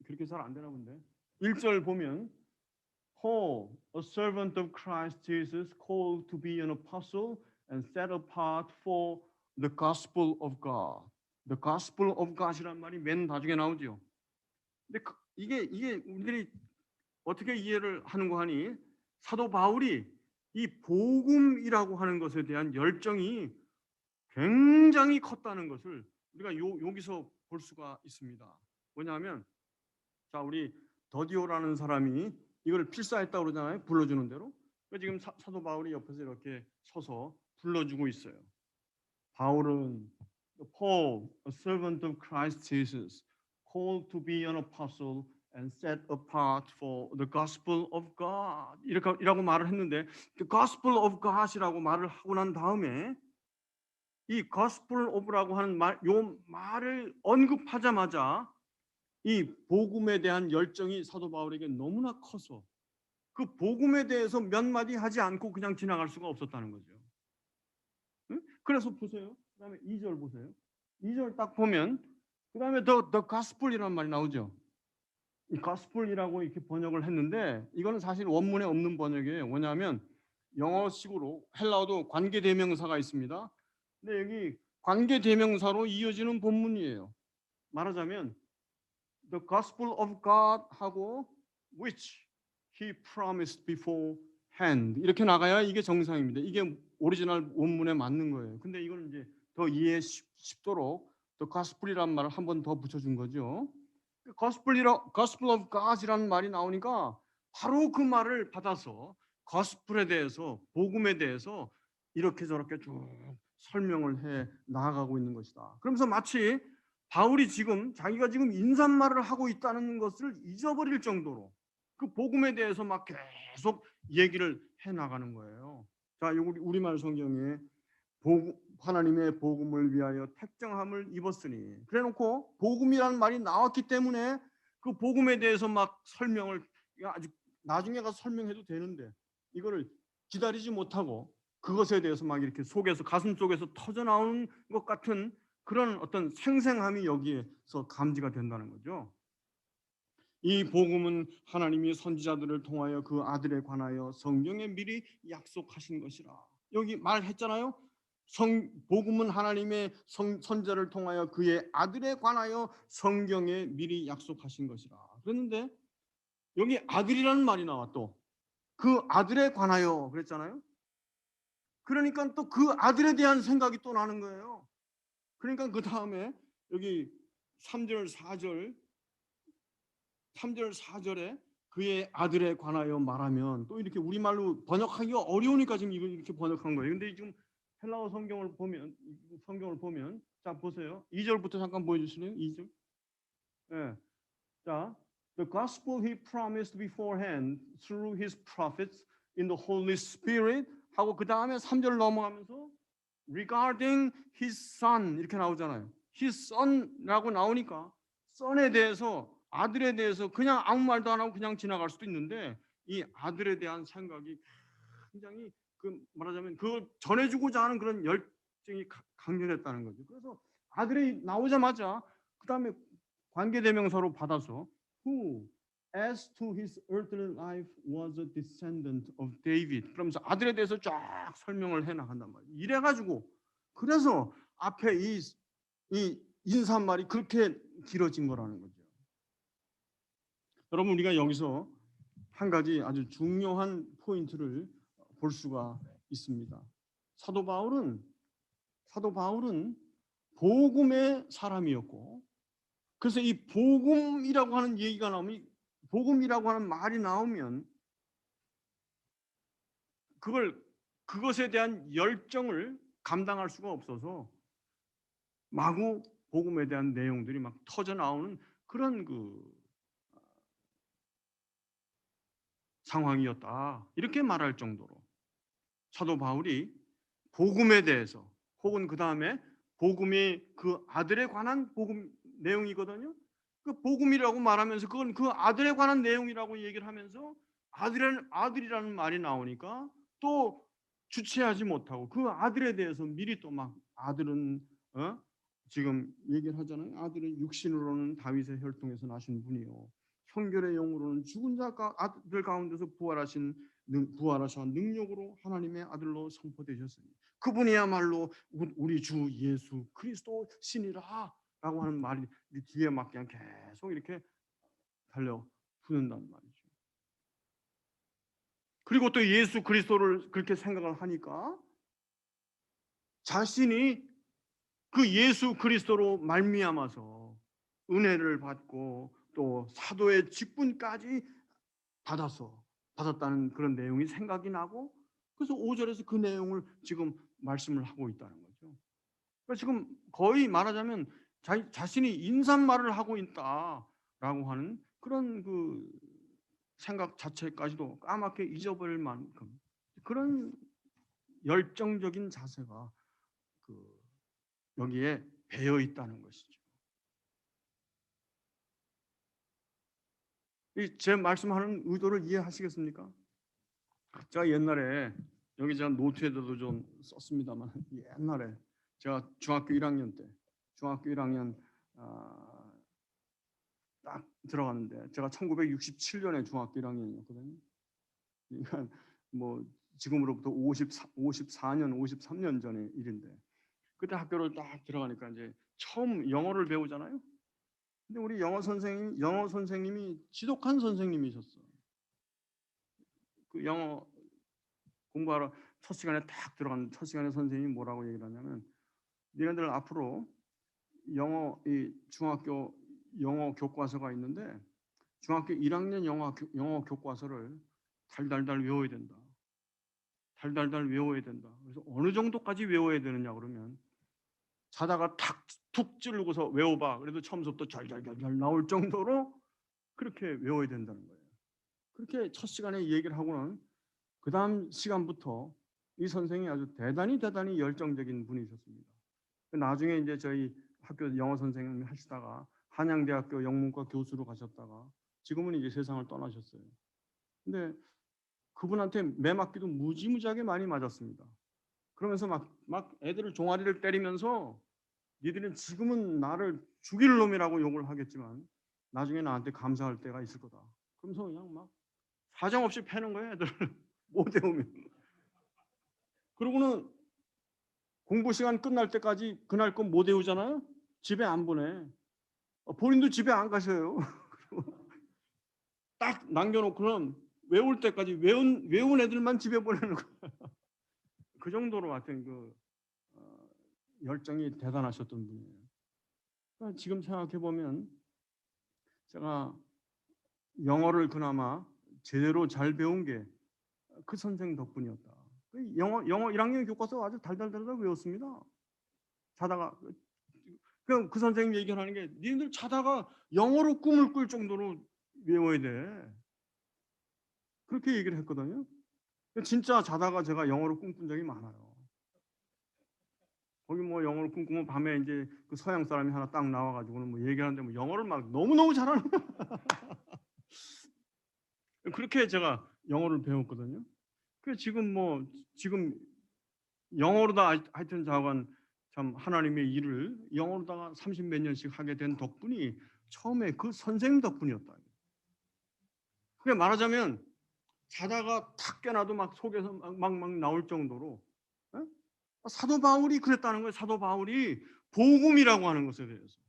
그렇게 잘 안 되나 본데. 1절 보면 Paul, a servant of Christ Jesus, called to be an apostle and set apart for the gospel of God. The gospel of God이란 말이 맨 나중에 나오죠. 근데 이게 우리들이 어떻게 이해를 하는 거 하니 사도 바울이 이 복음이라고 하는 것에 대한 열정이 굉장히 컸다는 것을 우리가 여기서 볼 수가 있습니다. 뭐냐면 자 우리 더디오라는 사람이 이걸 필사했다고 그러잖아요. 불러주는 대로. 지금 사도 바울이 옆에서 이렇게 서서 불러주고 있어요. 바울은 Paul, a servant of Christ Jesus, called to be an apostle and set apart for the gospel of God. 이라고 말을 했는데 the gospel of God이라고 말을 하고 난 다음에 이 gospel of라고 하는 요 말을 언급하자마자 이 복음에 대한 열정이 사도 바울에게 너무나 커서 그 복음에 대해서 몇 마디 하지 않고 그냥 지나갈 수가 없었다는 거죠. 응? 그래서 보세요. 그다음에 2절 보세요. 2절 딱 보면 그다음에 the gospel이라는 말이 나오죠. 이 gospel이라고 이렇게 번역을 했는데 이거는 사실 원문에 없는 번역이에요. 뭐냐면 영어식으로 헬라어도 관계 대명사가 있습니다. 근데 여기 관계 대명사로 이어지는 본문이에요. 말하자면 the gospel of God 하고 which he promised beforehand 이렇게 나가야 이게 정상입니다. 이게 오리지널 원문에 맞는 거예요. 근데 이걸 이제 더 이해 쉽도록 the gospel이라는 말을 한 번 더 붙여준 거죠. gospel of God이라는 말이 나오니까 바로 그 말을 받아서 gospel에 대해서 복음에 대해서 이렇게 저렇게 쭉 설명을 해 나아가고 있는 것이다. 그러면서 마치 바울이 지금 자기가 지금 인사말을 하고 있다는 것을 잊어버릴 정도로 그 복음에 대해서 막 계속 얘기를 해 나가는 거예요. 자, 우리말 성경에 하나님의 복음을 위하여 택정함을 입었으니 그래놓고 복음이라는 말이 나왔기 때문에 그 복음에 대해서 막 설명을 아주 나중에 가서 설명해도 되는데 이거를 기다리지 못하고 그것에 대해서 막 이렇게 속에서 가슴 속에서 터져 나오는 것 같은 그런 어떤 생생함이 여기에서 감지가 된다는 거죠. 이 복음은 하나님이 선지자들을 통하여 그 아들에 관하여 성경에 미리 약속하신 것이라. 여기 말했잖아요. 복음은 하나님의 선지자를 통하여 그의 아들에 관하여 성경에 미리 약속하신 것이라. 그랬는데 여기 아들이라는 말이 나와 또 그 아들에 관하여 그랬잖아요. 그러니까 또 그 아들에 대한 생각이 또 나는 거예요. 그러니까 그 다음에 여기 3절 4절 3절 4절에 그의 아들에 관하여 말하면 또 이렇게 우리말로 번역하기가 어려우니까 지금 이걸 이렇게 번역한 거예요. 근데 지금 헬라어 성경을 보면 자 보세요. 2절부터 잠깐 보여주실래요? 2절. 예. 자, the gospel he promised beforehand through his prophets in the Holy Spirit 하고 그 다음에 3절 넘어가면서 regarding his son 이렇게 나오잖아요. his son라고 나오니까 son에 대해서 아들에 대해서 그냥 아무 말도 안 하고 그냥 지나갈 수도 있는데 이 아들에 대한 생각이 굉장히 말하자면 그걸 전해주고자 하는 그런 열정이 강렬했다는 거죠. 그래서 아들이 나오자마자 그 다음에 관계대명사로 받아서 who as to his earthly life was a descendant of David 그러면서 아들에 대해서 쫙 설명을 해나간단 말이에요. 이래가지고 그래서 앞에 이 인사말이 그렇게 길어진 거라는 거죠. 여러분 우리가 여기서 한 가지 아주 중요한 포인트를 볼 수가 있습니다. 사도 바울은 복음의 사람이었고 그래서 이 복음이라고 하는 얘기가 나오면 복음이라고 하는 말이 나오면 그것에 대한 열정을 감당할 수가 없어서 마구 복음에 대한 내용들이 막 터져 나오는 그런 상황이었다. 이렇게 말할 정도로 사도 바울이 복음에 대해서 혹은 그 다음에 복음이 그 아들에 관한 복음 내용이거든요. 그 복음이라고 말하면서 그건 그 아들에 관한 내용이라고 얘기를 하면서 아들이라는 말이 나오니까 또 주체하지 못하고 그 아들에 대해서 미리 또 막 아들은 지금 얘기를 하잖아요. 아들은 육신으로는 다윗의 혈통에서 나신 분이요 성결의 영으로는 죽은 자 아들 가운데서 부활하셔 능력으로 하나님의 아들로 선포되셨으니 그분이야말로 우리 주 예수 그리스도 신이라 라고 하는 말이 뒤에 막 그냥 계속 이렇게 달려 푸는단 말이죠. 그리고 또 예수 그리스도를 그렇게 생각을 하니까 자신이 그 예수 그리스도로 말미암아서 은혜를 받고 또 사도의 직분까지 받았다는 그런 내용이 생각이 나고 그래서 5절에서 그 내용을 지금 말씀을 하고 있다는 거죠. 그러니까 지금 거의 말하자면 자신이 인사말을 하고 있다라고 하는 그런 생각 자체까지도 까맣게 잊어버릴 만큼 그런 열정적인 자세가 여기에 배어 있다는 것이죠. 제 말씀하는 의도를 이해하시겠습니까? 제가 옛날에 여기 제가 노트에도 좀 썼습니다만 옛날에 제가 중학교 1학년 딱 들어갔는데 제가 1967년에 중학교 1학년이었거든요. 그러니까 뭐 지금으로부터 54년, 53년 전의 일인데 그때 학교를 딱 들어가니까 이제 처음 영어를 배우잖아요. 근데 우리 영어 선생님이 지독한 선생님이셨어요. 그 영어 공부하러 첫 시간에 딱 들어간 첫 시간에 선생님이 뭐라고 얘기를 하냐면 니네들 앞으로 중학교 영어 교과서가 있는데 중학교 1학년 영어 교과서를 달달달 외워야 된다. 달달달 외워야 된다. 그래서 어느 정도까지 외워야 되느냐 그러면 자다가 툭 찌르고서 외워봐. 그래도 처음부터 잘잘잘 나올 정도로 그렇게 외워야 된다는 거예요. 그렇게 첫 시간에 얘기를 하고는 그 다음 시간부터 이 선생이 아주 대단히 열정적인 분이셨습니다. 나중에 이제 저희 학교 영어 선생님 하시다가 한양대학교 영문과 교수로 가셨다가 지금은 이제 세상을 떠나셨어요. 근데 그분한테 매 맞기도 무지무지하게 많이 맞았습니다. 그러면서 막 애들을 종아리를 때리면서 니들은 지금은 나를 죽일 놈이라고 욕을 하겠지만 나중에 나한테 감사할 때가 있을 거다. 그러면서 그냥 막 사정없이 패는 거예요, 애들. 못 외우면. 그러고는 공부 시간 끝날 때까지 그날 건 못 외우잖아요. 집에 안 보내. 본인도 집에 안 가셔요. 딱 남겨놓고는 외울 때까지 외운 애들만 집에 보내는 거예요. 그 정도로 하여튼 열정이 대단하셨던 분이에요. 그러니까 지금 생각해 보면 제가 영어를 그나마 제대로 잘 배운 게 그 선생 덕분이었다. 영어 1학년 교과서 아주 달달달달 외웠습니다. 자다가 그 선생님 얘기하는 게 니들 자다가 영어로 꿈을 꿀 정도로 외워야 돼. 그렇게 얘기를 했거든요. 진짜 자다가 제가 영어로 꿈꾼 적이 많아요. 거기 뭐 영어로 꿈꾸면 밤에 이제 그 서양 사람이 하나 딱 나와가지고는 뭐 얘기하는데 뭐 영어를 막 너무너무 잘하는 그렇게 제가 영어를 배웠거든요. 그 지금 영어로다 하여튼 자관 참 하나님의 일을 영어로다가 30몇 년씩 하게 된 덕분이 처음에 그 선생님 덕분이었다. 그게 말하자면 자다가 탁 깨나도 막 속에서 막 나올 정도로 에? 사도 바울이 그랬다는 거예요. 사도 바울이 복음이라고 하는 것에 대해서.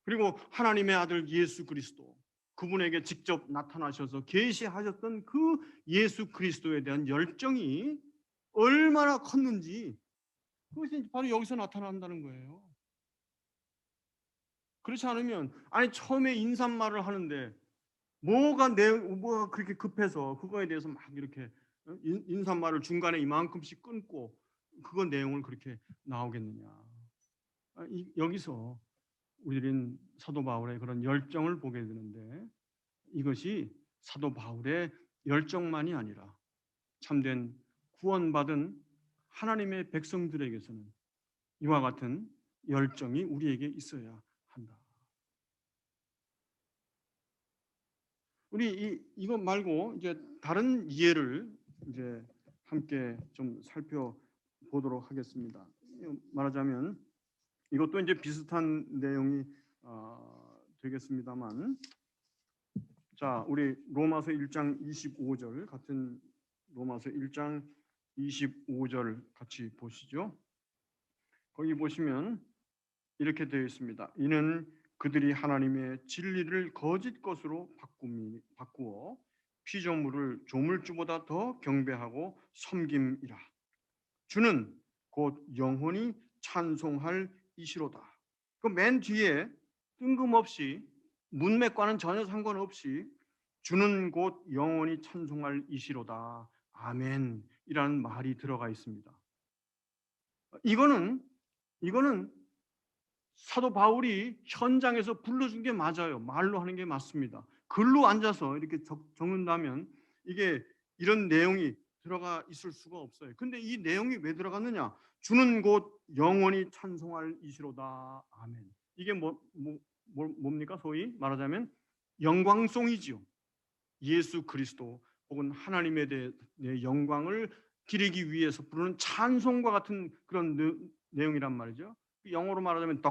그리고 하나님의 아들 예수 그리스도 그분에게 직접 나타나셔서 계시하셨던 그 예수 그리스도에 대한 열정이 얼마나 컸는지 그것이 바로 여기서 나타난다는 거예요. 그렇지 않으면 아니 처음에 인사말을 하는데 뭐가 그렇게 급해서 그거에 대해서 막 이렇게 인사말을 중간에 이만큼씩 끊고 그거 내용을 그렇게 나오겠느냐. 여기서 우리는 사도 바울의 그런 열정을 보게 되는데 이것이 사도 바울의 열정만이 아니라 참된 구원받은 하나님의 백성들에게서는 이와 같은 열정이 우리에게 있어야 한다. 우리 이것 말고 이제 다른 예를 이제 함께 좀 살펴보도록 하겠습니다. 말하자면 이것도 이제 비슷한 내용이 되겠습니다만, 자 우리 로마서 1장 25절 같은 로마서 1장 25절 같이 보시죠. 거기 보시면 이렇게 되어 있습니다. 이는 그들이 하나님의 진리를 거짓 것으로 바꾸어 피조물을 조물주보다 더 경배하고 섬김이라. 주는 곧 영원히 찬송할 이시로다. 그 맨 뒤에 뜬금없이 문맥과는 전혀 상관없이 주는 곧 영원히 찬송할 이시로다. 아멘이라는 말이 들어가 있습니다. 이거는 사도 바울이 현장에서 불러준 게 맞아요. 말로 하는 게 맞습니다. 글로 앉아서 이렇게 적는다면 이게 이런 내용이 들어가 있을 수가 없어요. 근데 이 내용이 왜 들어갔느냐? 주는 곧 영원히 찬송할 이시로다. 아멘. 이게 뭡니까? 소위 말하자면 영광송이지요. 예수 그리스도 혹은 하나님에 대해 영광을 기리기 위해서 부르는 찬송과 같은 그런 내용이란 말이죠. 영어로 말하자면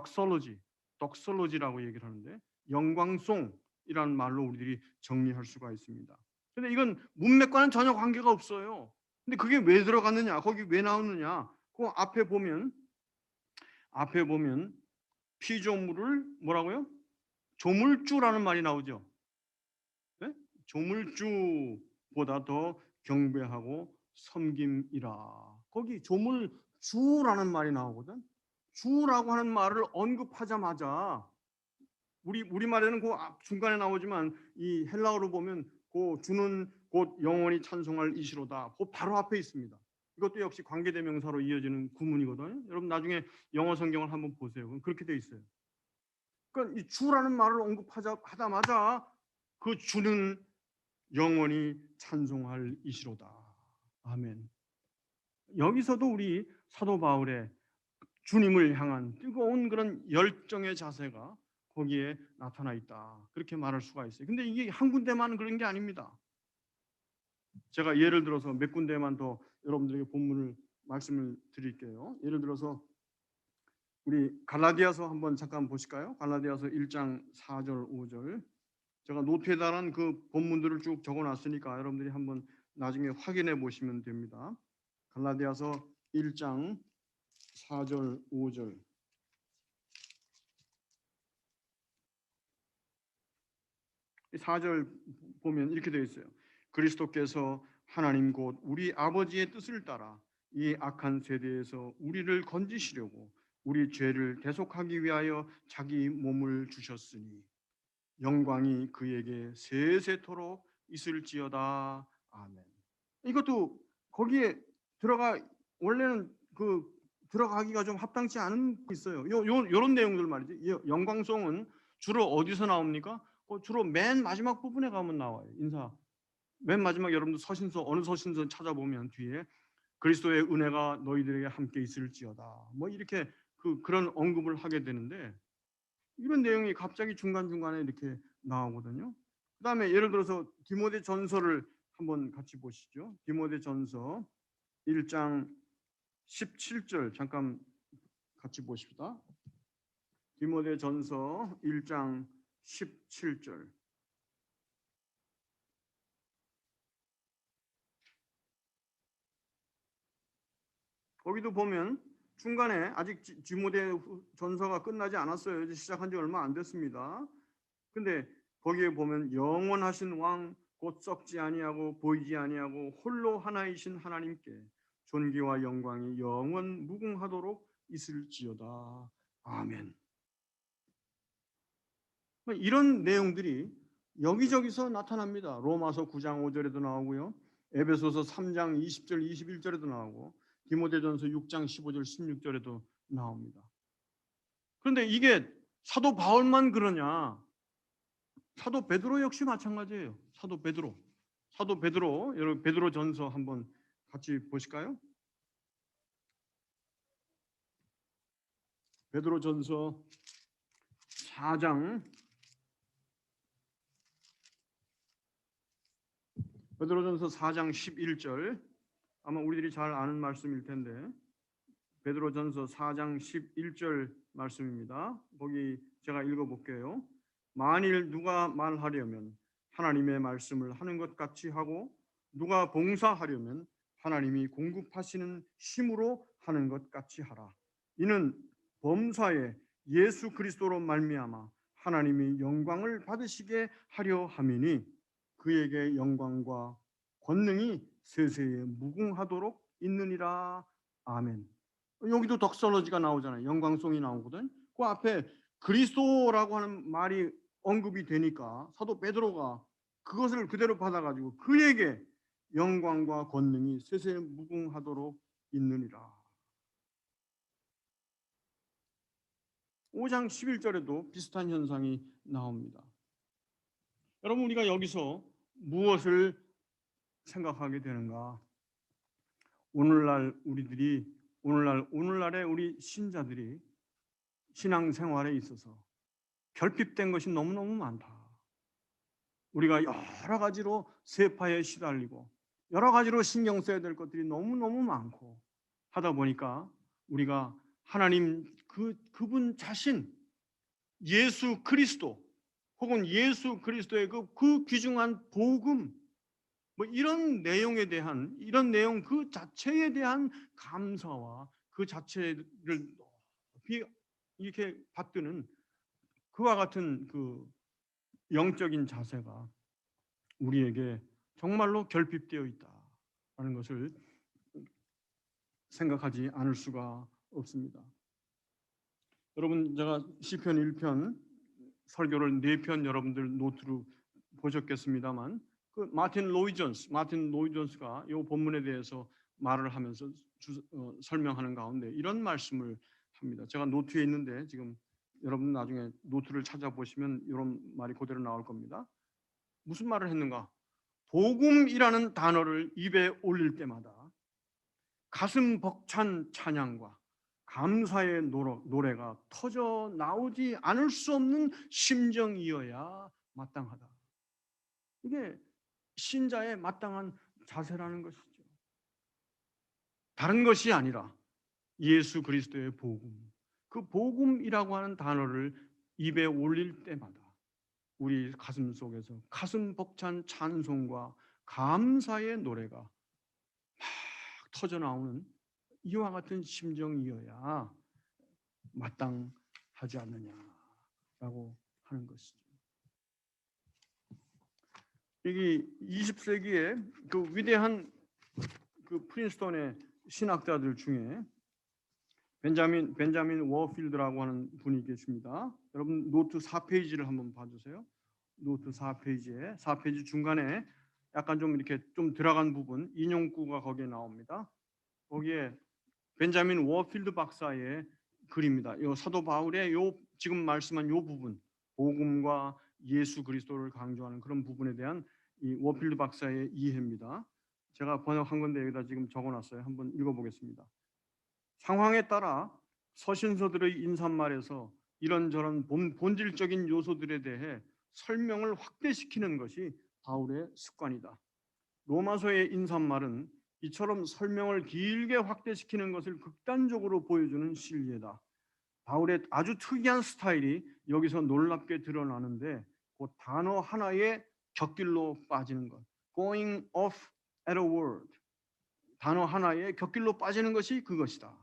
덕솔로지라고 얘기를 하는데 영광송이라는 말로 우리들이 정리할 수가 있습니다. 근데 이건 문맥과는 전혀 관계가 없어요. 근데 그게 왜 들어갔느냐? 거기 왜 나오느냐? 그 앞에 보면 피조물을 뭐라고요? 조물주라는 말이 나오죠. 네? 조물주보다 더 경배하고 섬김이라. 거기 조물주라는 말이 나오거든. 주라고 하는 말을 언급하자마자 우리말에는 그 중간에 나오지만 이 헬라어로 보면 그 주는 곧 영원히 찬송할 이시로다. 그 바로 앞에 있습니다. 이것도 역시 관계대명사로 이어지는 구문이거든요. 여러분 나중에 영어 성경을 한번 보세요. 그렇게 돼 있어요. 그러니까 이 주라는 말을 언급하자마자 그 주는 영원히 찬송할 이시로다. 아멘. 여기서도 우리 사도 바울의 주님을 향한 뜨거운 그런 열정의 자세가 거기에 나타나 있다. 그렇게 말할 수가 있어요. 근데 이게 한 군데만 그런 게 아닙니다. 제가 예를 들어서 몇 군데만 더 여러분들에게 본문을 말씀을 드릴게요. 예를 들어서 우리 갈라디아서 한번 잠깐 보실까요? 갈라디아서 1장 4절 5절. 제가 노트에 달한 그 본문들을 쭉 적어놨으니까 여러분들이 한번 나중에 확인해 보시면 됩니다. 갈라디아서 1장 4절 5절. 4절 보면 이렇게 되어 있어요. 그리스도께서 하나님 곧 우리 아버지의 뜻을 따라 이 악한 세대에서 우리를 건지시려고 우리 죄를 대속하기 위하여 자기 몸을 주셨으니 영광이 그에게 세세토록 있을지어다. 아멘. 이것도 거기에 들어가 원래는 들어가기가 좀 합당치 않은 게 있어요. 요런 내용들 말이지. 영광송은 주로 어디서 나옵니까? 주로 맨 마지막 부분에 가면 나와요. 인사. 맨 마지막 여러분들 서신서 어느 서신서 찾아보면 뒤에 그리스도의 은혜가 너희들에게 함께 있을지어다. 뭐 이렇게 그런 언급을 하게 되는데 이런 내용이 갑자기 중간중간에 이렇게 나오거든요. 그다음에 예를 들어서 디모데 전서를 한번 같이 보시죠. 디모데 전서 1장 17절 잠깐 같이 보십시다. 디모데 전서 1장 17절. 거기도 보면 중간에 아직 디모데 전서가 끝나지 않았어요. 이제 시작한 지 얼마 안 됐습니다. 근데 거기에 보면 영원하신 왕 곧 썩지 아니하고 보이지 아니하고 홀로 하나이신 하나님께 존귀와 영광이 영원 무궁하도록 있을지어다. 아멘. 이런 내용들이 여기저기서 나타납니다. 로마서 9장 5절에도 나오고요. 에베소서 3장 20절 21절에도 나오고 디모데전서 6장 15절 16절에도 나옵니다. 그런데 이게 사도 바울만 그러냐? 사도 베드로 역시 마찬가지예요. 사도 베드로 여러분 베드로전서 한번 같이 보실까요? 베드로전서 4장 베드로전서 4장 11절 아마 우리들이 잘 아는 말씀일 텐데 베드로전서 4장 11절 말씀입니다. 거기 제가 읽어볼게요. 만일 누가 말하려면 하나님의 말씀을 하는 것 같이 하고 누가 봉사하려면 하나님이 공급하시는 힘으로 하는 것 같이 하라. 이는 범사에 예수 그리스도로 말미암아 하나님이 영광을 받으시게 하려 함이니 그에게 영광과 권능이 세세에 무궁하도록 있느니라. 아멘. 여기도 덕설러지가 나오잖아요. 영광송이 나오거든. 그 앞에 그리스도라고 하는 말이 언급이 되니까 사도 베드로가 그것을 그대로 받아가지고 그에게 영광과 권능이 세세 무궁하도록 있느니라. 5장 11절에도 비슷한 현상이 나옵니다. 여러분 우리가 여기서 무엇을 생각하게 되는가? 오늘날의 우리 신자들이 신앙생활에 있어서 결핍된 것이 너무너무 많다. 우리가 여러 가지로 세파에 시달리고 여러 가지로 신경 써야 될 것들이 너무너무 많고 하다 보니까 우리가 하나님 그분 자신 예수 그리스도 혹은 예수 그리스도의 그 귀중한 복음 뭐 이런 내용에 대한 이런 내용 그 자체에 대한 감사와 그 자체를 높이 이렇게 받드는 그와 같은 그 영적인 자세가 우리에게 정말로 결핍되어 있다라는 것을 생각하지 않을 수가 없습니다. 여러분 제가 시편 1편 설교를 4편 여러분들 노트로 보셨겠습니다만 그 마틴 로이 존스가 이 본문에 대해서 말을 하면서 설명하는 가운데 이런 말씀을 합니다. 제가 노트에 있는데 지금 여러분 나중에 노트를 찾아보시면 이런 말이 그대로 나올 겁니다. 무슨 말을 했는가? 복음이라는 단어를 입에 올릴 때마다 가슴 벅찬 찬양과 감사의 노래가 터져 나오지 않을 수 없는 심정이어야 마땅하다. 이게 신자의 마땅한 자세라는 것이죠. 다른 것이 아니라 예수 그리스도의 복음, 그 복음이라고 하는 단어를 입에 올릴 때마다 우리 가슴 속에서 가슴 벅찬 찬송과 감사의 노래가 막 터져 나오는 이와 같은 심정이어야 마땅하지 않느냐라고 하는 것이죠. 여기 20세기에 그 위대한 그 프린스턴의 신학자들 중에 벤자민 워필드라고 하는 분이 계십니다. 여러분 노트 4페이지를 한번 봐주세요. 노트 4페이지에 4페이지 중간에 약간 좀 이렇게 좀 들어간 부분 인용구가 거기에 나옵니다. 거기에 벤자민 워필드 박사의 글입니다. 이 사도 바울의 요 지금 말씀한 요 부분 복음과 예수 그리스도를 강조하는 그런 부분에 대한 이 워필드 박사의 이해입니다. 제가 번역한 건데 여기다 지금 적어놨어요. 한번 읽어보겠습니다. 상황에 따라 서신서들의 인사말에서 이런저런 본질적인 요소들에 대해 설명을 확대시키는 것이 바울의 습관이다. 로마서의 인사말은 이처럼 설명을 길게 확대시키는 것을 극단적으로 보여주는 실리에다. 바울의 아주 특이한 스타일이 여기서 놀랍게 드러나는데 그 단어 하나에 곁길로 빠지는 것. Going off at a word. 단어 하나에 곁길로 빠지는 것이 그것이다.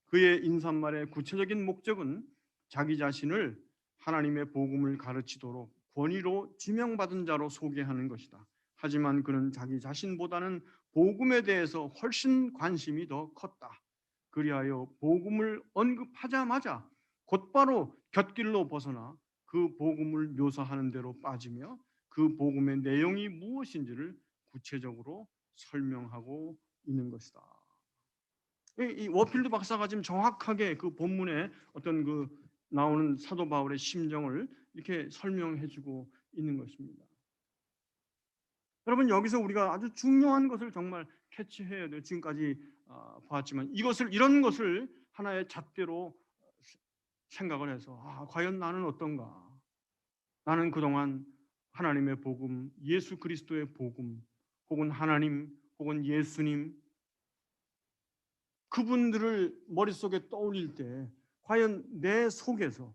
그의 인사말의 구체적인 목적은 자기 자신을 하나님의 복음을 가르치도록 권위로 지명받은 자로 소개하는 것이다. 하지만 그는 자기 자신보다는 복음에 대해서 훨씬 관심이 더 컸다. 그리하여 복음을 언급하자마자 곧바로 곁길로 벗어나 그 복음을 묘사하는 대로 빠지며 그 복음의 내용이 무엇인지를 구체적으로 설명하고 있는 것이다. 이 워필드 박사가 지금 정확하게 그 본문에 어떤 그 나오는 사도 바울의 심정을 이렇게 설명해주고 있는 것입니다. 여러분 여기서 우리가 아주 중요한 것을 정말 캐치해야 돼요. 지금까지 봤지만 이런 것을 하나의 잣대로 생각을 해서 과연 나는 어떤가? 나는 그동안 하나님의 복음, 예수 그리스도의 복음, 혹은 하나님, 혹은 예수님 그분들을 머릿속에 떠올릴 때 과연 내 속에서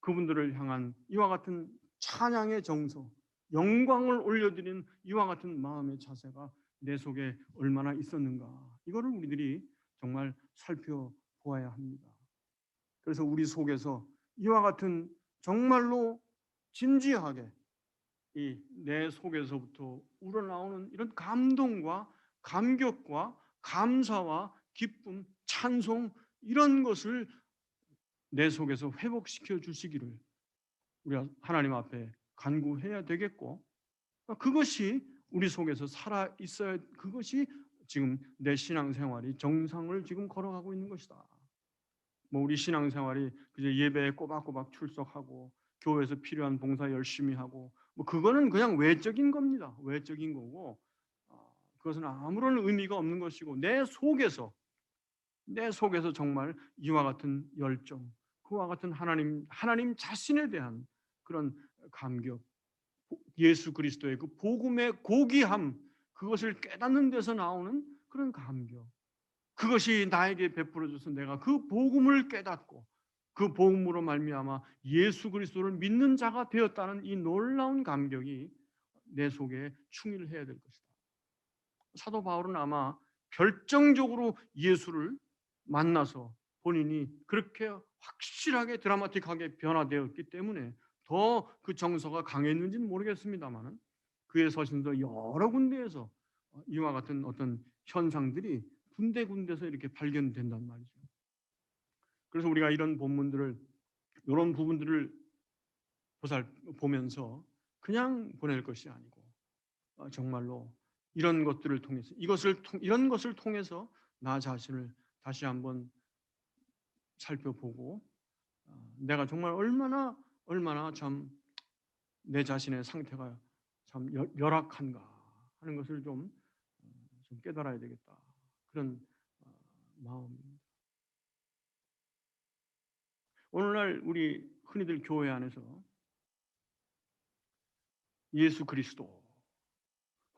그분들을 향한 이와 같은 찬양의 정서, 영광을 올려드리는 이와 같은 마음의 자세가 내 속에 얼마나 있었는가 이거를 우리들이 정말 살펴보아야 합니다. 그래서 우리 속에서 이와 같은 정말로 진지하게 이 내 속에서부터 우러나오는 이런 감동과 감격과 감사와 기쁨, 찬송 이런 것을 내 속에서 회복시켜 주시기를 우리가 하나님 앞에 간구해야 되겠고 그것이 우리 속에서 살아 있어야 그것이 지금 내 신앙생활이 정상을 지금 걸어가고 있는 것이다. 뭐 우리 신앙생활이 이제 예배에 꼬박꼬박 출석하고 교회에서 필요한 봉사 열심히 하고 뭐 그거는 그냥 외적인 겁니다. 외적인 거고 그것은 아무런 의미가 없는 것이고 내 속에서 정말 이와 같은 열정, 그와 같은 하나님 자신에 대한 그런 감격, 예수 그리스도의 그 복음의 고귀함, 그것을 깨닫는 데서 나오는 그런 감격. 그것이 나에게 베풀어져서 내가 그 복음을 깨닫고 그 복음으로 말미암아 예수 그리스도를 믿는 자가 되었다는 이 놀라운 감격이 내 속에 충일해야 될 것이다. 사도 바울은 아마 결정적으로 예수를 만나서 본인이 그렇게 확실하게 드라마틱하게 변화되었기 때문에 더 그 정서가 강했는지는 모르겠습니다만 그의 서신서 여러 군데에서 이와 같은 어떤 현상들이 군데군데서 이렇게 발견된단 말이죠. 그래서 우리가 이런 부분들을 보면서 그냥 보낼 것이 아니고 정말로 이런 것들을 통해서 이런 것을 통해서 나 자신을 다시 한번 살펴보고 내가 정말 얼마나 참 내 자신의 상태가 참 열악한가 하는 것을 좀 깨달아야 되겠다. 그런 마음입니다. 오늘날 우리 흔히들 교회 안에서 예수 그리스도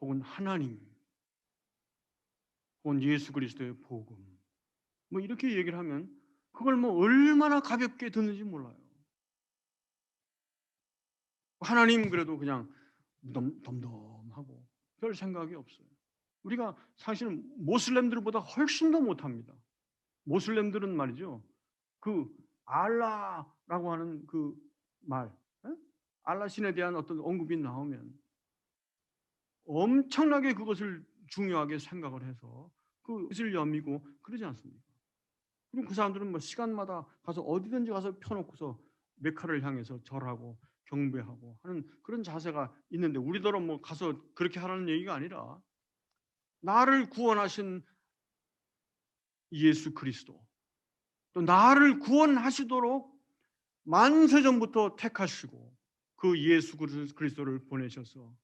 혹은 하나님 혹은 예수 그리스도의 복음 뭐 이렇게 얘기를 하면 그걸 뭐 얼마나 가볍게 듣는지 몰라요. 하나님 그래도 그냥 덤덤하고 별 생각이 없어요. 우리가 사실은 모슬렘들보다 훨씬 더 못합니다. 모슬렘들은 말이죠. 그 알라라고 하는 그 말, 알라 신에 대한 어떤 언급이 나오면 엄청나게 그것을 중요하게 생각을 해서 그을 여미고 그러지 않습니까? 그리고 그 사람들은 뭐 시간마다 가서 어디든지 가서 펴놓고서 메카를 향해서 절하고 경배하고 하는 그런 자세가 있는데, 우리더러 뭐 가서 그렇게 하라는 얘기가 아니라 나를 구원하신 예수 그리스도, 또 나를 구원하시도록 만세전부터 택하시고 그 예수 그리스도를 보내셔서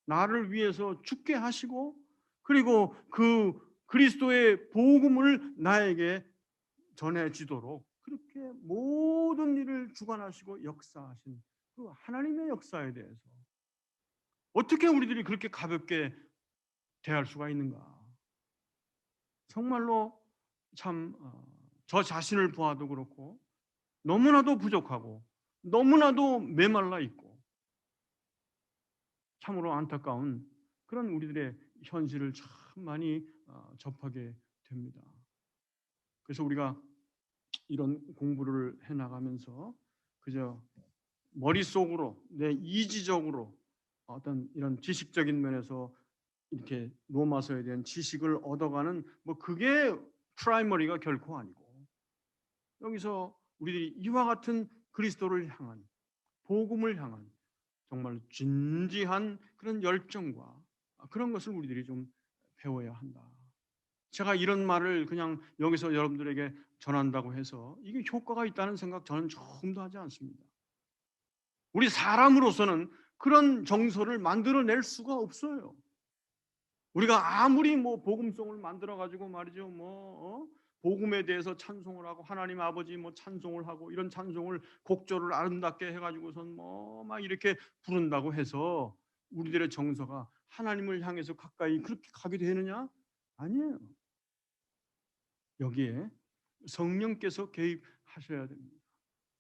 나를 위해서 죽게 하시고, 그리고 그 그리스도의 복음을 나에게 전해지도록 그렇게 모든 일을 주관하시고 역사하신 그 하나님의 역사에 대해서 어떻게 우리들이 그렇게 가볍게 대할 수가 있는가? 정말로 참 저 자신을 보아도 그렇고 너무나도 부족하고 너무나도 메말라 있고 참으로 안타까운 그런 우리들의 현실을 참 많이 접하게 됩니다. 그래서 우리가 이런 공부를 해나가면서 그저 머릿속으로 내 이지적으로 어떤 이런 지식적인 면에서 이렇게 로마서에 대한 지식을 얻어가는 뭐 그게 프라이머리가 결코 아니고, 여기서 우리들이 이와 같은 그리스도를 향한 복음을 향한 정말 진지한 그런 열정과 그런 것을 우리들이 좀 배워야 한다. 제가 이런 말을 그냥 여기서 여러분들에게 전한다고 해서 이게 효과가 있다는 생각 저는 조금도 하지 않습니다. 우리 사람으로서는 그런 정서를 만들어낼 수가 없어요. 우리가 아무리 뭐 복음송을 만들어 가지고 말이죠, 복음에 대해서 찬송을 하고 하나님 아버지 뭐 찬송을 하고 이런 찬송을 곡조를 아름답게 해가지고선 뭐 막 이렇게 부른다고 해서 우리들의 정서가 하나님을 향해서 가까이 그렇게 가게 되느냐? 아니에요. 여기에 성령께서 개입하셔야 됩니다.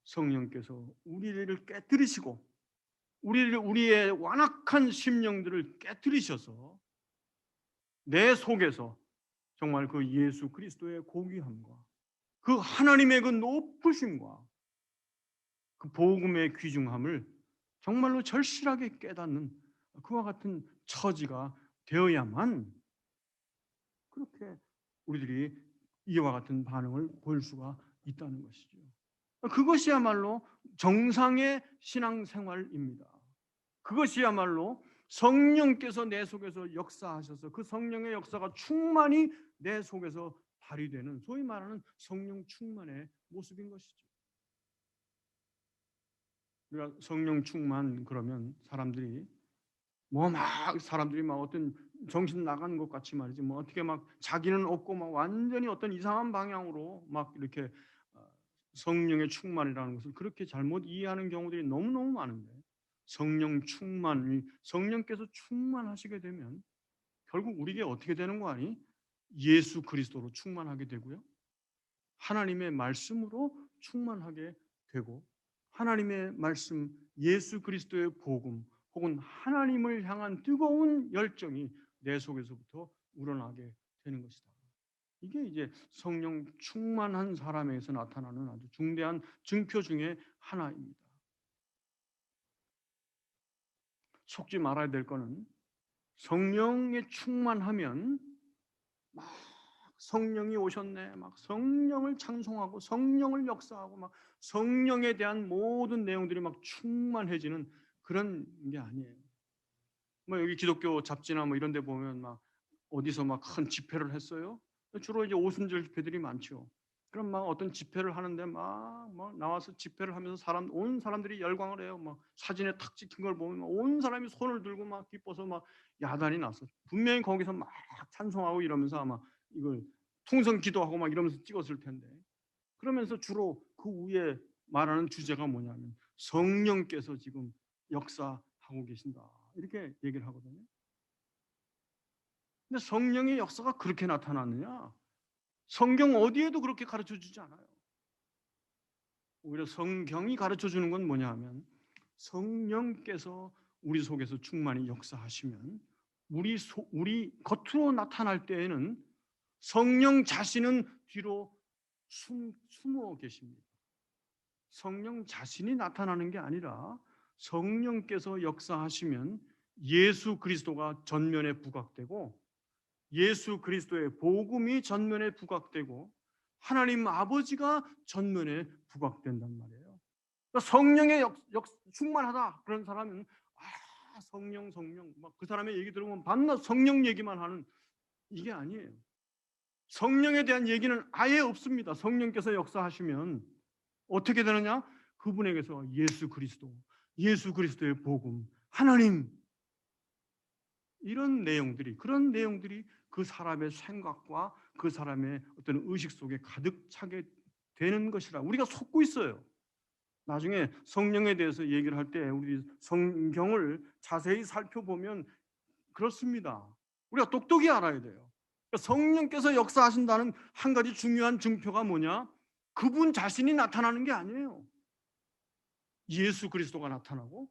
성령께서 우리를 깨뜨리시고 우리의 완악한 심령들을 깨뜨리셔서 내 속에서 정말 그 예수 그리스도의 고귀함과 그 하나님의 그 높으심과 그 복음의 귀중함을 정말로 절실하게 깨닫는 그와 같은 처지가 되어야만 그렇게 우리들이 이와 같은 반응을 보일 수가 있다는 것이죠. 그것이야말로 정상의 신앙생활입니다. 그것이야말로 성령께서 내 속에서 역사하셔서 그 성령의 역사가 충만히 내 속에서 발휘되는 소위 말하는 성령 충만의 모습인 것이죠. 우리가 성령 충만 그러면 사람들이 막 어떤 정신 나간 것 같이 말이지 뭐 어떻게 막 자기는 없고 막 완전히 어떤 이상한 방향으로 막 이렇게 성령의 충만이라는 것을 그렇게 잘못 이해하는 경우들이 너무너무 많은데, 성령 충만이 성령께서 충만하시게 되면 결국 우리에게 어떻게 되는 거 아니? 예수 그리스도로 충만하게 되고요. 하나님의 말씀으로 충만하게 되고 하나님의 말씀 예수 그리스도의 복음 혹은 하나님을 향한 뜨거운 열정이 내 속에서부터 우러나게 되는 것이다. 이게 이제 성령 충만한 사람에게서 나타나는 아주 중대한 증표 중에 하나입니다. 속지 말아야 될 거는 성령에 충만하면 막 성령이 오셨네, 막 성령을 찬송하고 성령을 역사하고 막 성령에 대한 모든 내용들이 막 충만해지는 그런 게 아니에요. 뭐 여기 기독교 잡지나 뭐 이런 데 보면 막 어디서 막 큰 집회를 했어요. 주로 이제 오순절 집회들이 많죠. 그럼 막 어떤 집회를 하는데 막 나와서 집회를 하면서 온 사람들이 열광을 해요. 막 사진에 탁 찍힌 걸 보면 온 사람이 손을 들고 막 기뻐서 막 야단이 났어. 분명히 거기서 막 찬송하고 이러면서 아마 이걸 통성 기도하고 막 이러면서 찍었을 텐데. 그러면서 주로 그 위에 말하는 주제가 뭐냐면 성령께서 지금 역사하고 계신다. 이렇게 얘기를 하거든요. 근데 성령의 역사가 그렇게 나타났느냐? 성경 어디에도 그렇게 가르쳐 주지 않아요. 오히려 성경이 가르쳐 주는 건 뭐냐 하면 성령께서 우리 속에서 충만히 역사하시면 우리 겉으로 나타날 때에는 성령 자신은 뒤로 숨어 계십니다. 성령 자신이 나타나는 게 아니라 성령께서 역사하시면 예수 그리스도가 전면에 부각되고 예수 그리스도의 복음이 전면에 부각되고 하나님 아버지가 전면에 부각된단 말이에요. 그러니까 성령의 충만하다 그런 사람은 성령 막 그 사람의 얘기 들으면 밤낮 성령 얘기만 하는, 이게 아니에요. 성령에 대한 얘기는 아예 없습니다. 성령께서 역사하시면 어떻게 되느냐? 그분에게서 예수 그리스도, 예수 그리스도의 복음, 하나님, 그런 내용들이 그 사람의 생각과 그 사람의 어떤 의식 속에 가득 차게 되는 것이라 우리가 속고 있어요. 나중에 성령에 대해서 얘기를 할 때 우리 성경을 자세히 살펴보면 그렇습니다. 우리가 똑똑히 알아야 돼요. 성령께서 역사하신다는 한 가지 중요한 증표가 뭐냐? 그분 자신이 나타나는 게 아니에요. 예수 그리스도가 나타나고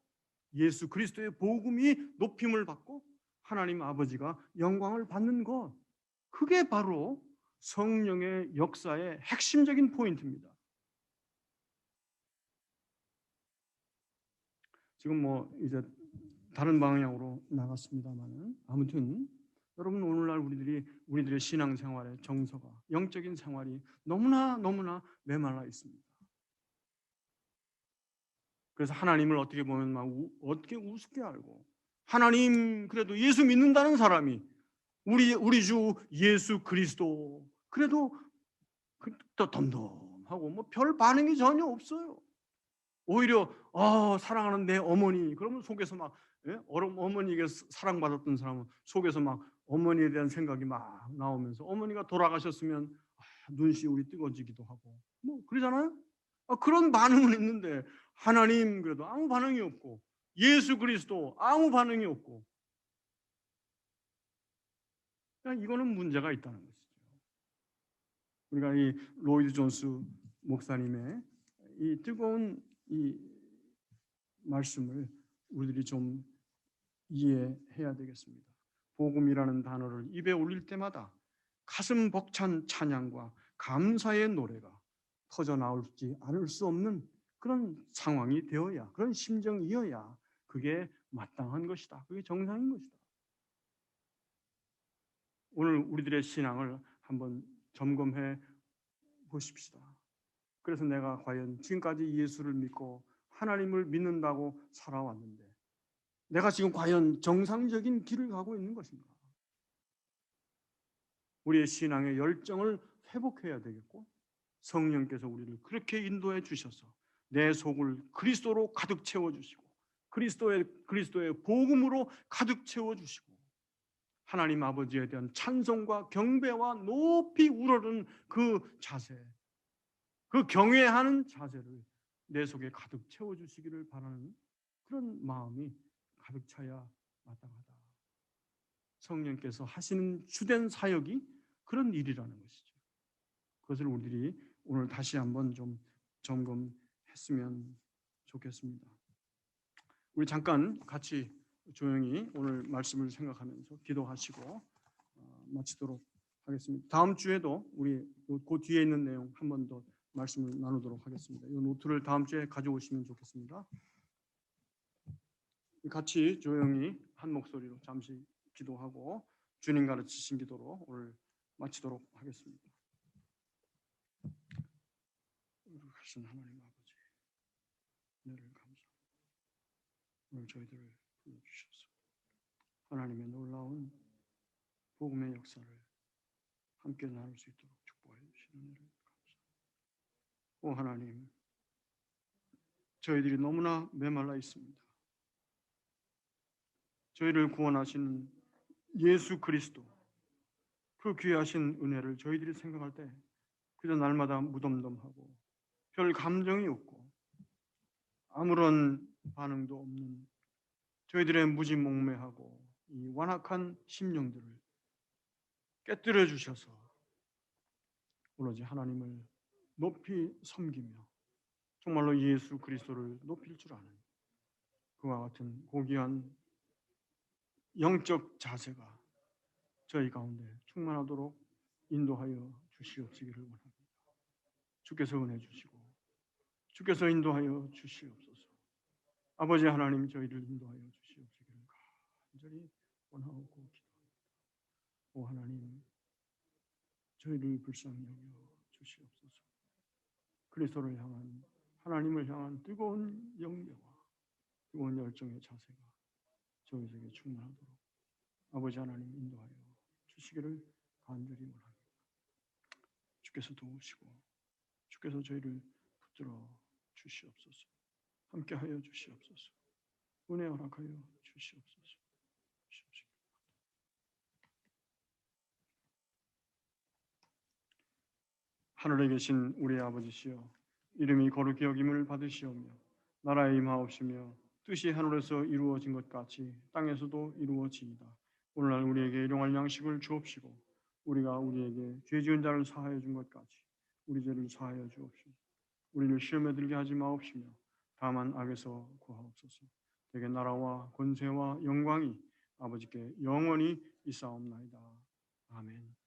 예수 그리스도의 복음이 높임을 받고 하나님 아버지가 영광을 받는 것, 그게 바로 성령의 역사의 핵심적인 포인트입니다. 지금 뭐 이제 다른 방향으로 나갔습니다만은 아무튼 여러분, 오늘날 우리들의 신앙생활의 정서가, 영적인 생활이 너무나 메말라 있습니다. 그래서 하나님을 어떻게 보면 어떻게 우습게 알고, 하나님, 그래도 예수 믿는다는 사람이 우리 주 예수 그리스도 그래도 또 덤덤하고 뭐 별 반응이 전혀 없어요. 오히려 사랑하는 내 어머니, 그러면 속에서 막, 예? 어머니에게 사랑받았던 사람은 속에서 막 어머니에 대한 생각이 막 나오면서, 어머니가 돌아가셨으면 눈시울이 뜨거워지기도 하고 뭐 그러잖아요. 그런 반응은 있는데 하나님 그래도 아무 반응이 없고, 예수 그리스도 아무 반응이 없고, 그러니까 이거는 문제가 있다는 것이죠. 우리가 이 로이드 존스 목사님의 이 뜨거운 이 말씀을 우리들이 좀 이해해야 되겠습니다. 복음이라는 단어를 입에 올릴 때마다 가슴 벅찬 찬양과 감사의 노래가 터져 나올지 않을 수 없는 그런 상황이 되어야, 그런 심정이어야 그게 마땅한 것이다. 그게 정상인 것이다. 오늘 우리들의 신앙을 한번 점검해 보십시다. 그래서 내가 과연 지금까지 예수를 믿고 하나님을 믿는다고 살아왔는데 내가 지금 과연 정상적인 길을 가고 있는 것인가? 우리의 신앙의 열정을 회복해야 되겠고, 성령께서 우리를 그렇게 인도해 주셔서 내 속을 그리스도로 가득 채워주시고 그리스도의 복음으로 가득 채워주시고 하나님 아버지에 대한 찬송과 경배와 높이 우러르는 그 자세, 그 경외하는 자세를 내 속에 가득 채워주시기를 바라는 그런 마음이 가득 차야 마땅하다. 성령께서 하시는 주된 사역이 그런 일이라는 것이죠. 그것을 우리들이 오늘 다시 한번 좀 점검했으면 좋겠습니다. 우리 잠깐 같이 조용히 오늘 말씀을 생각하면서 기도하시고 마치도록 하겠습니다. 다음 주에도 우리 그 뒤에 있는 내용 한 번 더 말씀을 나누도록 하겠습니다. 이 노트를 다음 주에 가져오시면 좋겠습니다. 같이 조용히 한 목소리로 잠시 기도하고 주님 가르치신 기도로 오늘 마치도록 하겠습니다. 거룩하신 하나님 아버지, 은혜를 감사합니다. 오늘 저희들을 불러주셔서 하나님의 놀라운 복음의 역사를 함께 나눌 수 있도록 축복해 주시는 은혜를 감사합니다. 오 하나님, 저희들이 너무나 메말라 있습니다. 저희를 구원하신 예수 그리스도, 그 귀하신 은혜를 저희들이 생각할 때 그저 날마다 무덤덤하고 별 감정이 없고 아무런 반응도 없는 저희들의 무지몽매하고 이 완악한 심령들을 깨뜨려 주셔서 오로지 하나님을 높이 섬기며 정말로 예수 그리스도를 높일 줄 아는 그와 같은 고귀한 영적 자세가 저희 가운데 충만하도록 인도하여 주시옵시기를 원합니다. 주께서 은혜 주시고 주께서 인도하여 주시옵소서. 아버지 하나님, 저희를 인도하여 주시옵시기를 간절히 원하고 기도합니다. 오 하나님, 저희를 불쌍히 여겨 주시옵소서. 그리스도를 향한, 하나님을 향한 뜨거운 영예와 뜨거운 열정의 자세가 저희에게 충만하도록 아버지 하나님 인도하여 주시기를 간절히 원합니다. 주께서 도우시고 주께서 저희를 붙들어 주시옵소서. 함께하여 주시옵소서. 은혜 허락하여 주시옵소서. 하늘에 계신 우리 아버지시여, 이름이 거룩히 여김을 받으시오며 나라에 임하옵시며 뜻이 하늘에서 이루어진 것 같이 땅에서도 이루어지이다. 오늘날 우리에게 일용할 양식을 주옵시고 우리가 우리에게 죄 지은 자를 사하여 준 것 같이 우리 죄를 사하여 주옵시고 우리를 시험에 들게 하지 마옵시며 다만 악에서 구하옵소서. 대개 나라와 권세와 영광이 아버지께 영원히 있사옵나이다. 아멘.